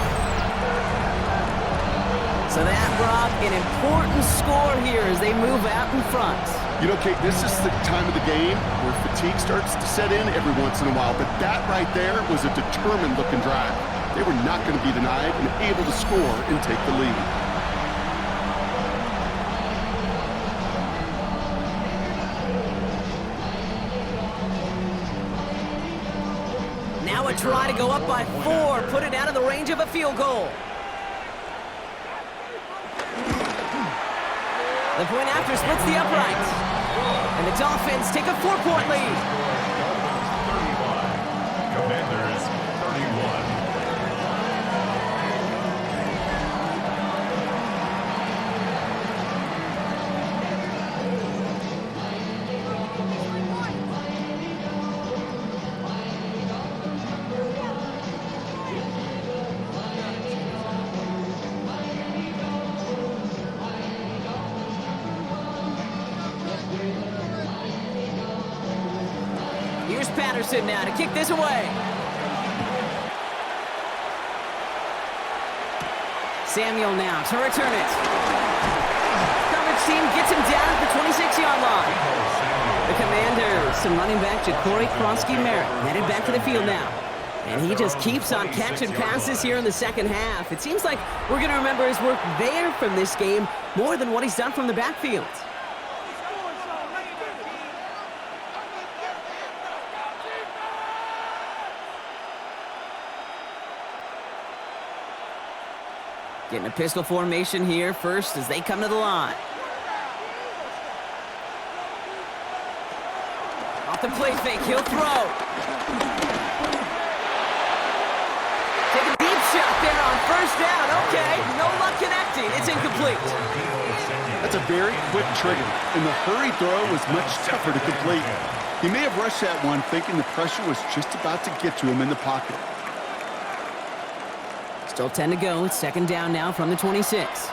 So that, Brock, an important score here as they move out in front. You know, Kate, this is the time of the game where fatigue starts to set in every once in a while, but that right there was a determined-looking drive. They were not going to be denied and able to score and take the lead. Now a try to go up by 4, put it out of the range of a field goal. The point after splits the uprights. And the Dolphins take a 4-point lead. Commanders 31. Here's Patterson now to kick this away. Samuel now to return it. Coverage team gets him down at the 26-yard line. The Commanders, some running back Ja'Cory Kronsky-Merritt, headed back to the field now. And he just keeps on catching passes here in the second half. It seems like we're going to remember his work there from this game more than what he's done from the backfield. Getting a pistol formation here first as they come to the line. Off the play fake, he'll throw. Take a deep shot there on first down. Okay, no luck connecting. It's incomplete. That's a very quick trigger, and the hurry throw was much tougher to complete. He may have rushed that one thinking the pressure was just about to get to him in the pocket. Still 10 to go. It's second down now from the 26. Out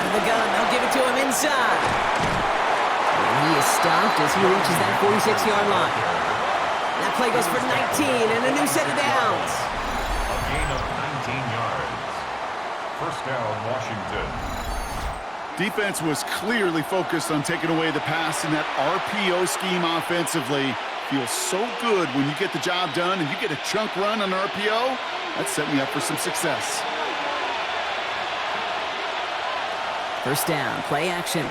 of the gun, they'll give it to him inside. And he is stopped as he reaches that 46-yard line. That play goes for 19 and a new set of downs. A gain of 19 yards. First down, Washington. Defense was clearly focused on taking away the pass in that RPO scheme offensively. feels so good when you get the job done and you get a chunk run on RPO. That's setting you up for some success. First down, play action.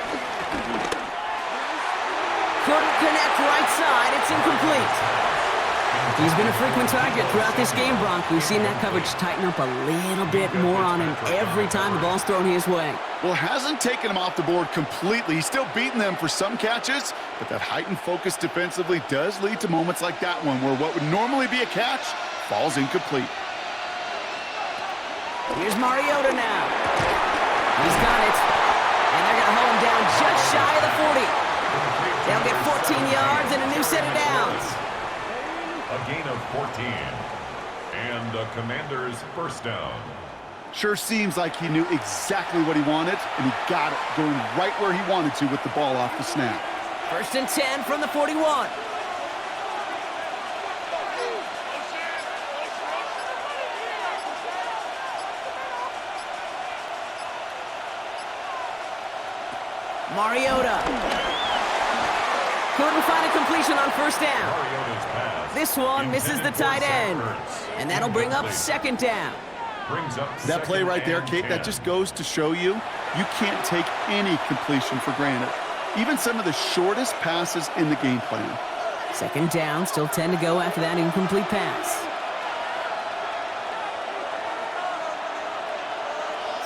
Couldn't connect right side. It's incomplete. He's been a frequent target throughout this game, Bronk. We've seen that coverage tighten up a little bit more on him every time the ball's thrown his way. Well, hasn't taken him off the board completely. He's still beating them for some catches, but that heightened focus defensively does lead to moments like that one where what would normally be a catch falls incomplete. Here's Mariota now. He's got it. And they're going to hold him down just shy of the 40. They'll get 14 yards and a new set of downs. A gain of 14. And the Commanders' first down. Sure seems like he knew exactly what he wanted, and he got it, going right where he wanted to with the ball off the snap. First and 10 from the 41. Mariota. Couldn't find a completion on first down. This one misses the tight end. And that'll bring up second down. That play right there, Kate, that just goes to show you, you can't take any completion for granted. Even some of the shortest passes in the game plan. Second down, still 10 to go after that incomplete pass.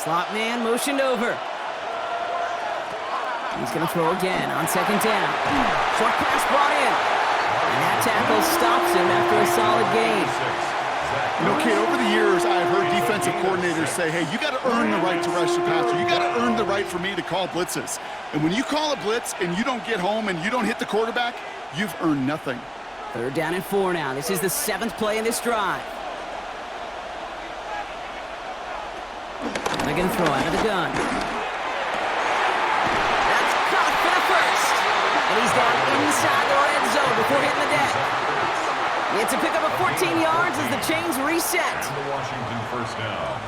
Slot man motioned over. He's going to throw again on second down. Short pass brought in. And that tackle stops him after a solid gain. You know, Kate, over the years, I've heard defensive coordinators say, hey, you got to earn the right to rush the passer. You got to earn the right for me to call blitzes. And when you call a blitz and you don't get home and you don't hit the quarterback, you've earned nothing. Third down and 4 now. This is the 7th play in this drive. And they're going to throw out of the gun. That's caught for the first. And he's down inside the red zone before hitting the deck. It's a pickup of 14 yards as the chains reset. And the Washington first down.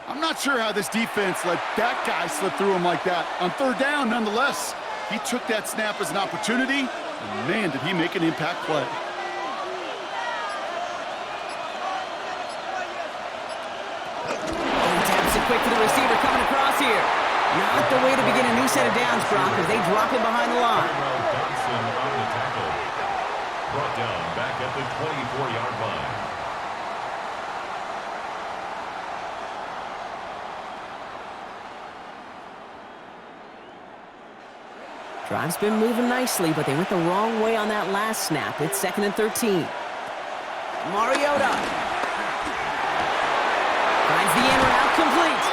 I'm not sure how this defense let that guy slip through him like that. On third down, nonetheless, he took that snap as an opportunity, and man, did he make an impact play. He taps it quick to the receiver coming across here. Not the way to begin a new set of downs, Brock, as they drop him behind the line. Johnson on the tackle. Brought down back at the 24-yard line. Drive's been moving nicely, but they went the wrong way on that last snap. It's 2nd and 13. Mariota finds the in route complete.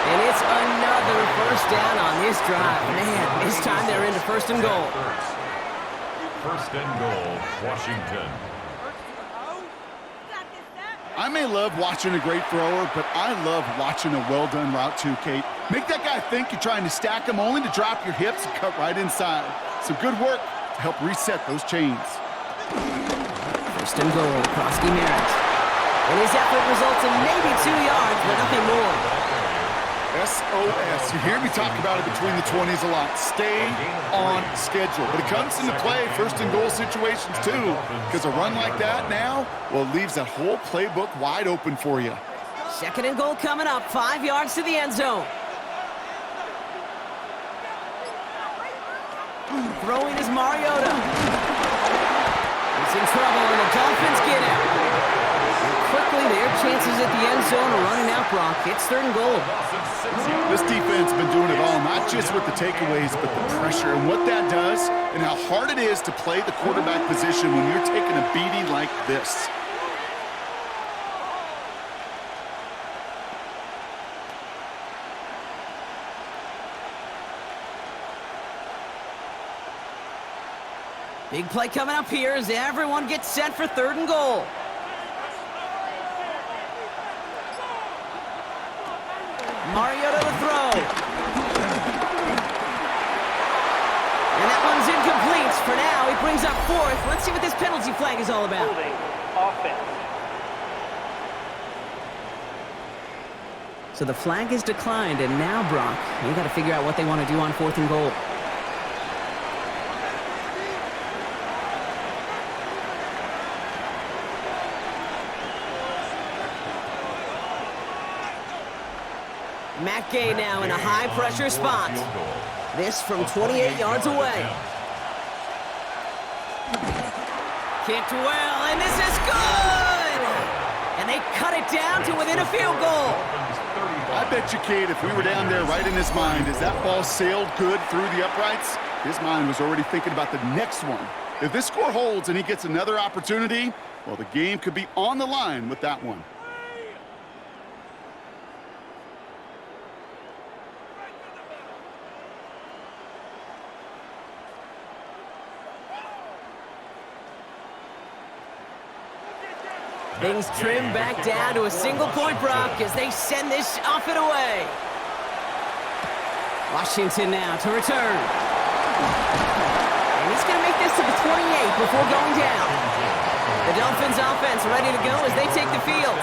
And it's another first down on this drive. Man, this time they're into first and goal. First and goal, Washington. I may love watching a great thrower, but I love watching a well-done route too, Kate. Make that guy think you're trying to stack him only to drop your hips and cut right inside. Some good work to help reset those chains. First and goal, Krosky Merritt. And his effort results in maybe 2 yards, but nothing more. SOS. You hear me talk about it between the 20s a lot. Stay on schedule. But it comes into play first and goal situations too, because a run like that now, well, it leaves that whole playbook wide open for you. Second and goal coming up, 5 yards to the end zone. Throwing is Mariota. It's in trouble, and the Dolphins get out. Quickly, their chances at the end zone are running out, Brock. It's 3rd and goal. This defense has been doing it all, not just with the takeaways, but the pressure and what that does and how hard it is to play the quarterback position when you're taking a beating like this. Big play coming up here as everyone gets set for 3rd and goal. Mariota to throw. And that one's incomplete. For now, he brings up 4th. Let's see what this penalty flag is all about. Holding offense. So the flag is declined, and now, Brock, you got to figure out what they want to do on 4th and goal. Matt Gay now in a high-pressure spot. This from 28 yards away. Kicked well, and this is good! And they cut it down to within a field goal. I bet you, Kate, if we were down there right in his mind, as that ball sailed good through the uprights, his mind was already thinking about the next one. If this score holds and he gets another opportunity, well, the game could be on the line with that one. Things trim back down to a single point, Brock, as they send this off and away. Washington now to return. And he's going to make this to the 28 before going down. The Dolphins offense ready to go as they take the field.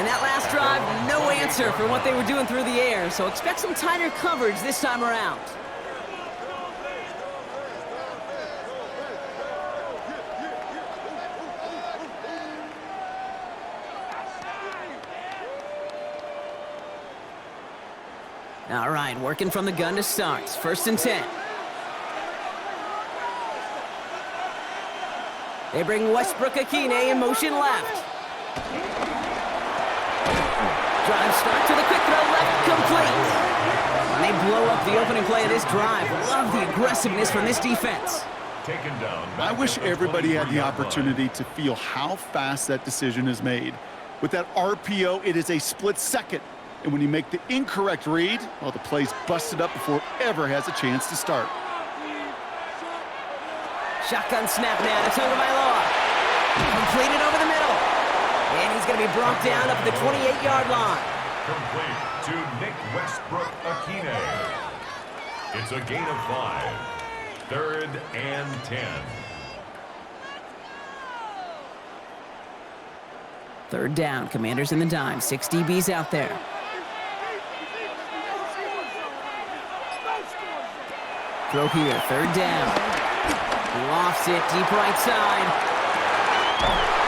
And that last drive, no answer for what they were doing through the air, so expect some tighter coverage this time around. All right, working from the gun to start. 1st and 10. They bring Westbrook Akine in motion left. Drive start to the quick throw left, complete. And they blow up the opening play of this drive. Love the aggressiveness from this defense. Taken down. I wish everybody had the opportunity to feel how fast that decision is made. With that RPO, it is a split second. And when you make the incorrect read, well, the play's busted up before it ever has a chance to start. Shotgun snap now to Tagovailoa. Completed over the middle. And he's going to be brought down up at the 28-yard line. Complete to Nick Westbrook Akine. It's a gain of 5. 3rd and 10. 3rd down. Commanders in the dime. 6 DBs out there. Throw here, 3rd down. He lofts it, deep right side.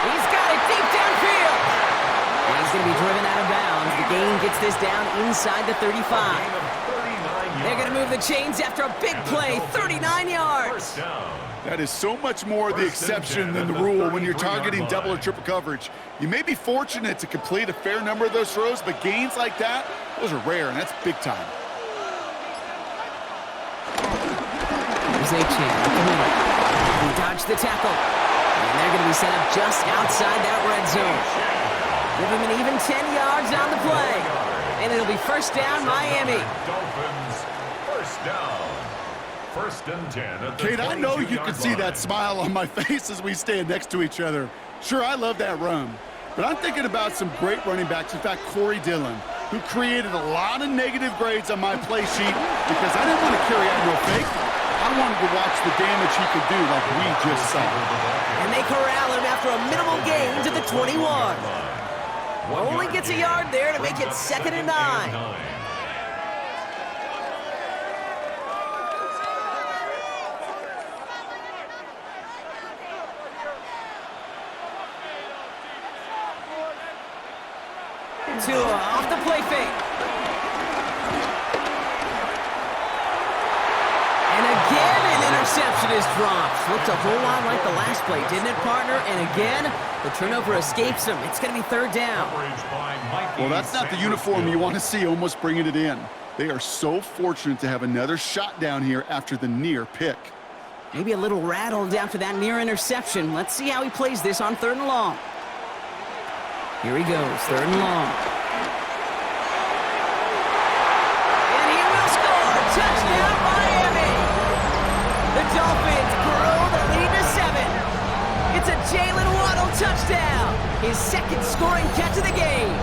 He's got it deep downfield. And he's going to be driven out of bounds. The gain gets this down inside the 35. They're going to move the chains after a big play, 39 yards. That is so much more the exception than the rule when you're targeting double or triple coverage. You may be fortunate to complete a fair number of those throws, but gains like that, those are rare, and that's big time. Here's Achan up the middle. He dodged the tackle. And they're going to be set up just outside that red zone. Give him an even 10 yards on the play. And it'll be 1st down, Miami. Dolphins, 1st down. 1st and 10 at the Kate, I know you can see that smile on my face as we stand next to each other. Sure, I love that run. But I'm thinking about some great running backs. In fact, Corey Dillon, who created a lot of negative grades on my play sheet because I didn't want to carry out no fake. I wanted to watch the damage he could do like we just saw. And they corral him after a minimal gain to the 21. Only gets a yard there to make it 2nd and 9. Tua off the play fake. And again, an interception is dropped. Looked a whole lot like the last play, didn't it, partner? And again, the turnover escapes him. It's going to be 3rd down. Well, that's not the uniform you want to see almost bringing it in. They are so fortunate to have another shot down here after the near pick. Maybe a little rattled after that near interception. Let's see how he plays this on 3rd and long. Here he goes, 3rd and long. And he will score! Touchdown, Miami! The Dolphins grow the lead to 7. It's a Jalen Waddle touchdown! His 2nd scoring catch of the game.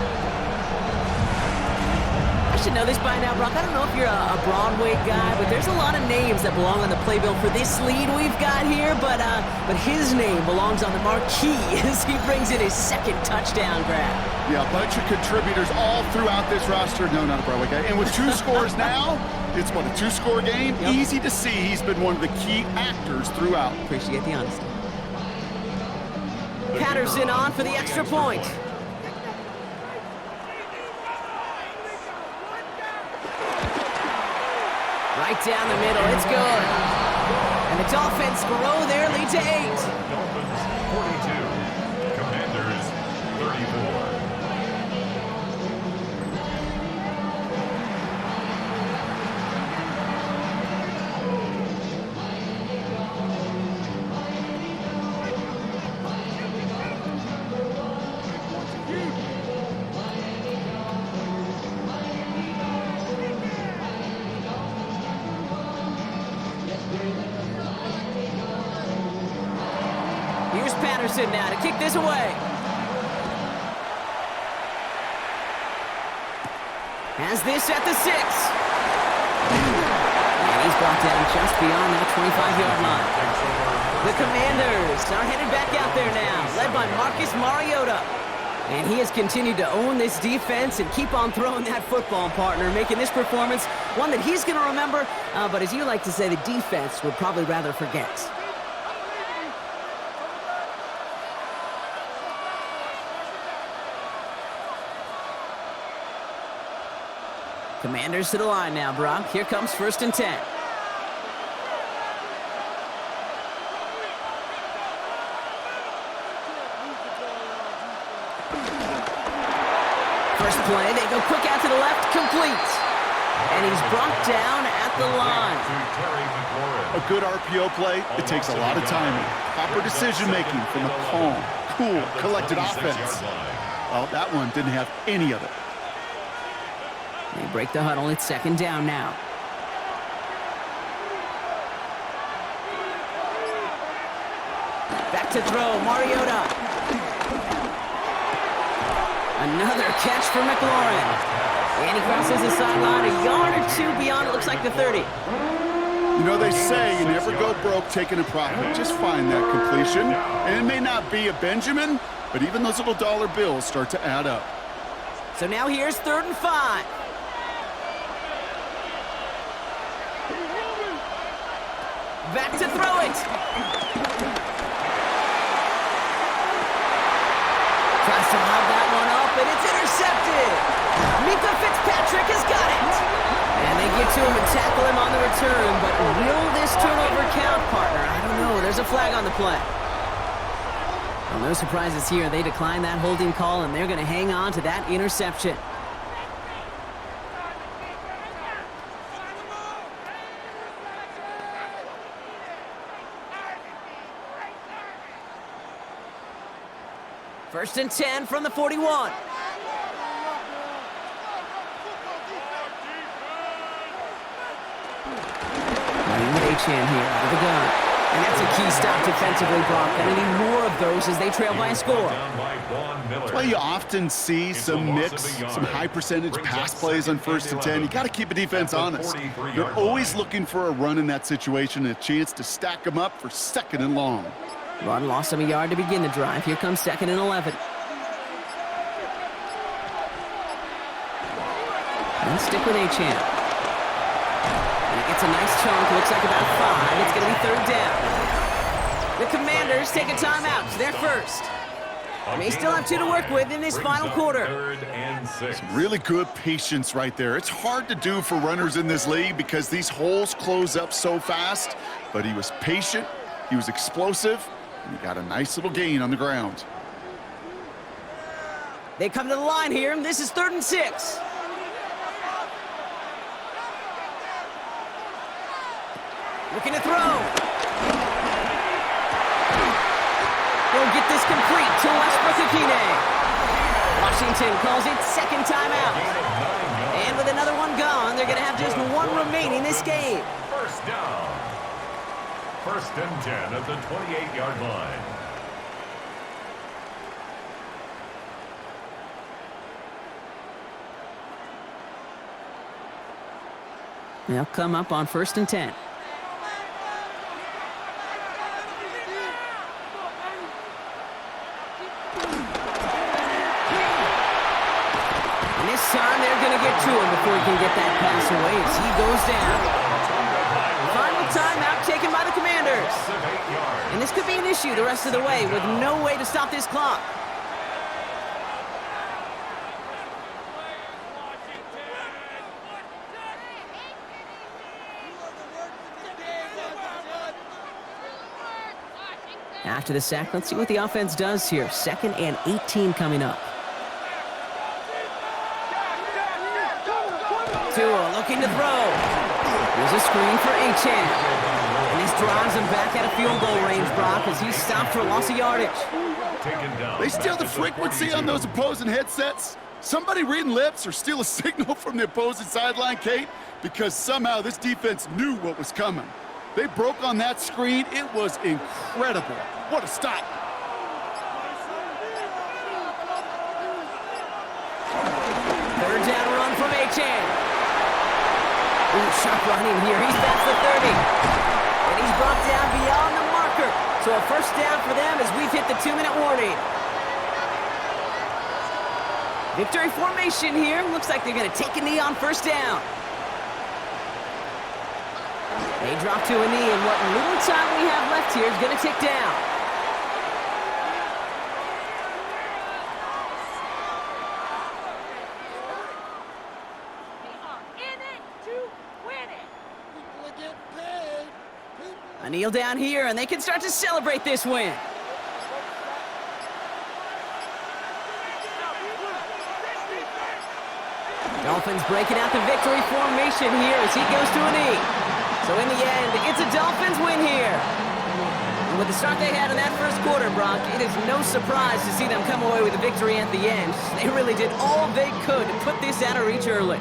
I should know this by now, Brock. I don't know if you're a Broadway guy, but there's a lot of names that belong on the playbill for this lead we've got here, but his name belongs on the marquee as he brings in his 2nd touchdown grab. Yeah, a bunch of contributors all throughout this roster. No, not a Broadway guy. And with 2 scores now, it's what, a 2-score game? Yep. Easy to see he's been one of the key actors throughout. Appreciate the honesty. Patterson on for the extra point. Right down the middle, it's good. And the Dolphins grow their lead to 8. Dolphins 42, Commanders 34. Here's Patterson now to kick this away. Has this at the 6. And he's brought down just beyond that 25-yard line. The Commanders are headed back out there now, led by Marcus Mariota. And he has continued to own this defense and keep on throwing that football, partner, making this performance one that he's going to remember, but as you like to say, the defense would probably rather forget. Commanders to the line now, Brock. Here comes 1st and 10. First play, they go quick out to the left, complete. And he's brought down at the line. A good RPO play, it takes a lot of timing. Proper decision-making from a calm, cool, collected offense. Well, that one didn't have any of it. They break the huddle. It's 2nd down now. Back to throw. Mariota. Another catch for McLaurin. And he crosses the sideline a yard or 2 beyond. It looks like the 30. You know, they say you never go broke taking a profit. Just find that completion. And it may not be a Benjamin, but even those little dollar bills start to add up. So now here's 3rd and 5. Back to throw it. Tries to lob that one up, and it's intercepted. Mika Fitzpatrick has got it. And they get to him and tackle him on the return, but will this turnover count, partner? I don't know. There's a flag on the play. Well, no surprises here. They decline that holding call, and they're going to hang on to that interception. First and 10 from the 41. Achane here out of the gun. And that's a key stop defensively, Brock. And any more of those as they trail by a score. That's why you often see some mix, some high-percentage pass plays on 1st and 10. You got to keep a defense honest. You're always looking for a run in that situation and a chance to stack them up for 2nd and long. Run lost him a yard to begin the drive. Here comes 2nd and 11. And stick with Achane. And it gets a nice chunk. Looks like about 5. It's going to be 3rd down. The Commanders take a timeout. It's their first. They still have 2 to work with in this final quarter. 3rd and 6. Some really good patience right there. It's hard to do for runners in this league because these holes close up so fast. But he was patient. He was explosive. And he got a nice little gain on the ground. They come to the line here. This is 3rd and 6. Looking to throw. They'll get this complete to Westbrook-Ikhine. Washington calls it 2nd timeout. And with another one gone, they're going to have just 1 remaining this game. 1st down. 1st and 10 at the 28-yard line. They'll come up on 1st and 10. this time they're going to get to him before he can get that pass away as he goes down. Final timeout taken by the Commanders. And this could be an issue the rest of the way with no way to stop this clock. After the sack, let's see what the offense does here. 2nd and 18 coming up. Tua looking to throw. Here's a screen for Achane. And this drives him back out of field goal range, Brock, as he's stopped for loss of yardage. They steal the frequency on those opposing headsets. Somebody reading lips or steal a signal from the opposing sideline, Kate, because somehow this defense knew what was coming. They broke on that screen. It was incredible. What a stop. 3rd down run from Achane. Ooh, sharp running here. He's past the 30. And he's brought down beyond the marker. So a 1st down for them as we've hit the 2-minute warning. Victory formation here. Looks like they're going to take a knee on 1st down. They drop to a knee, and what little time we have left here is going to tick down. A kneel down here, and they can start to celebrate this win. Dolphins breaking out the victory formation here as he goes to a knee. So in the end, it's a Dolphins win here. And with the start they had in that 1st quarter, Brock, it is no surprise to see them come away with a victory at the end. They really did all they could to put this out of reach early.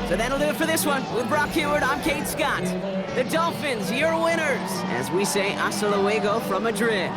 So that'll do it for this one. With Brock Heward, I'm Kate Scott. The Dolphins, your winners, as we say hasta luego from Madrid.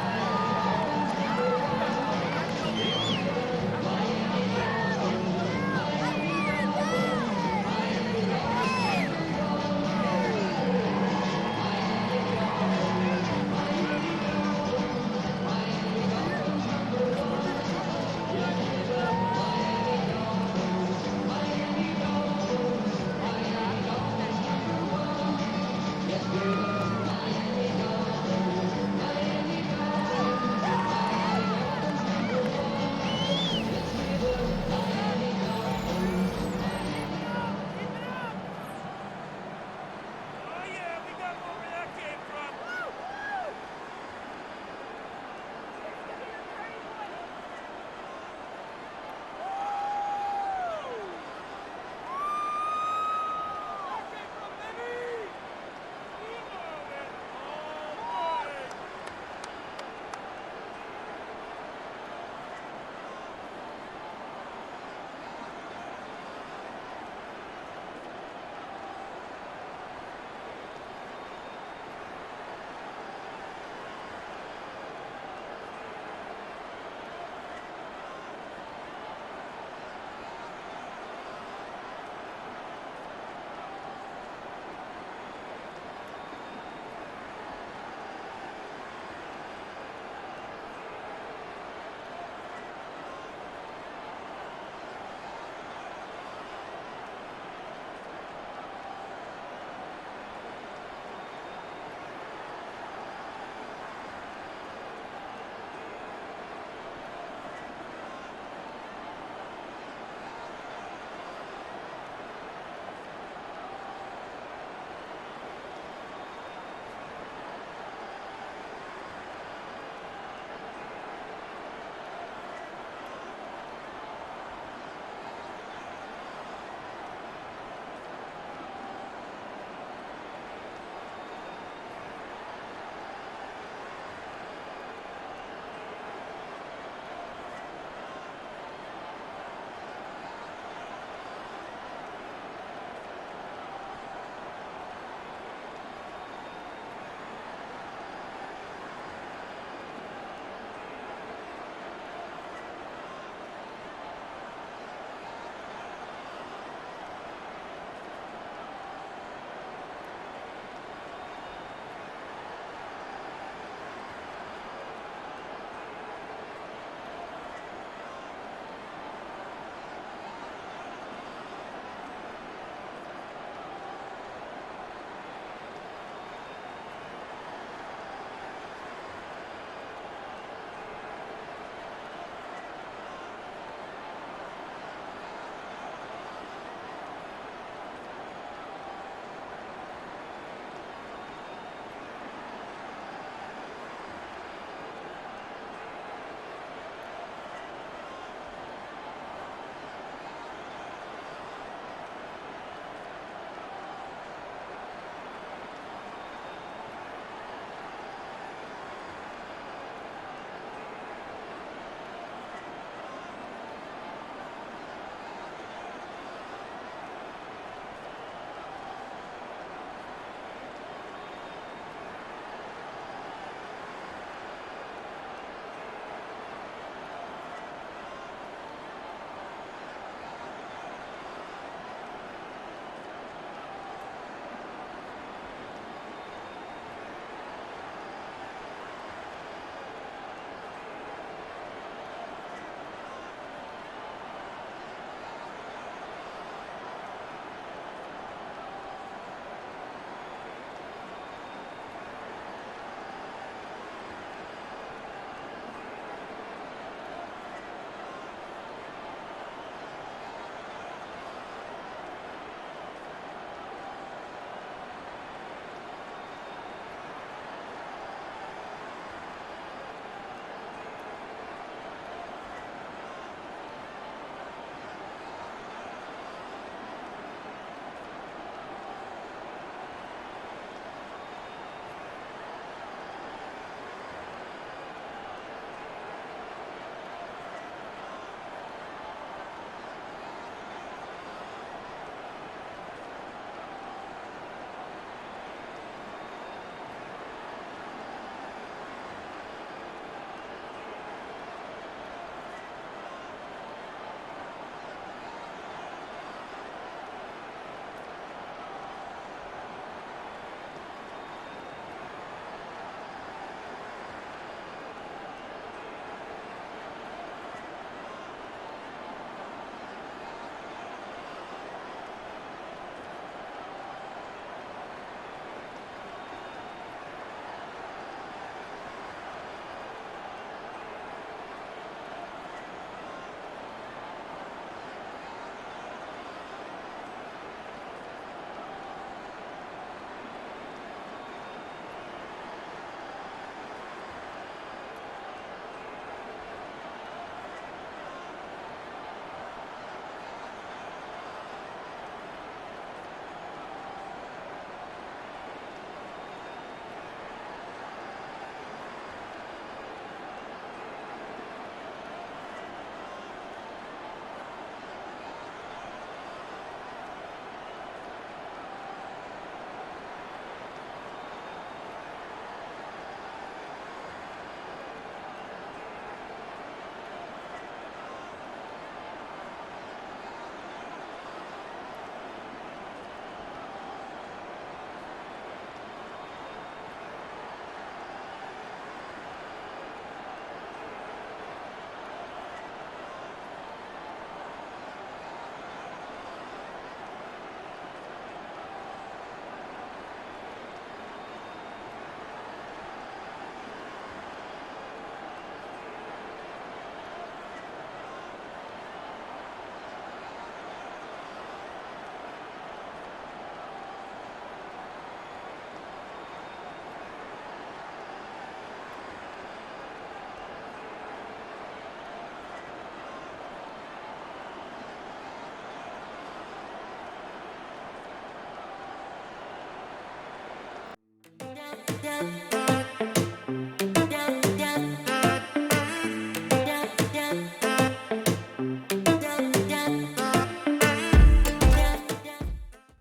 Bye.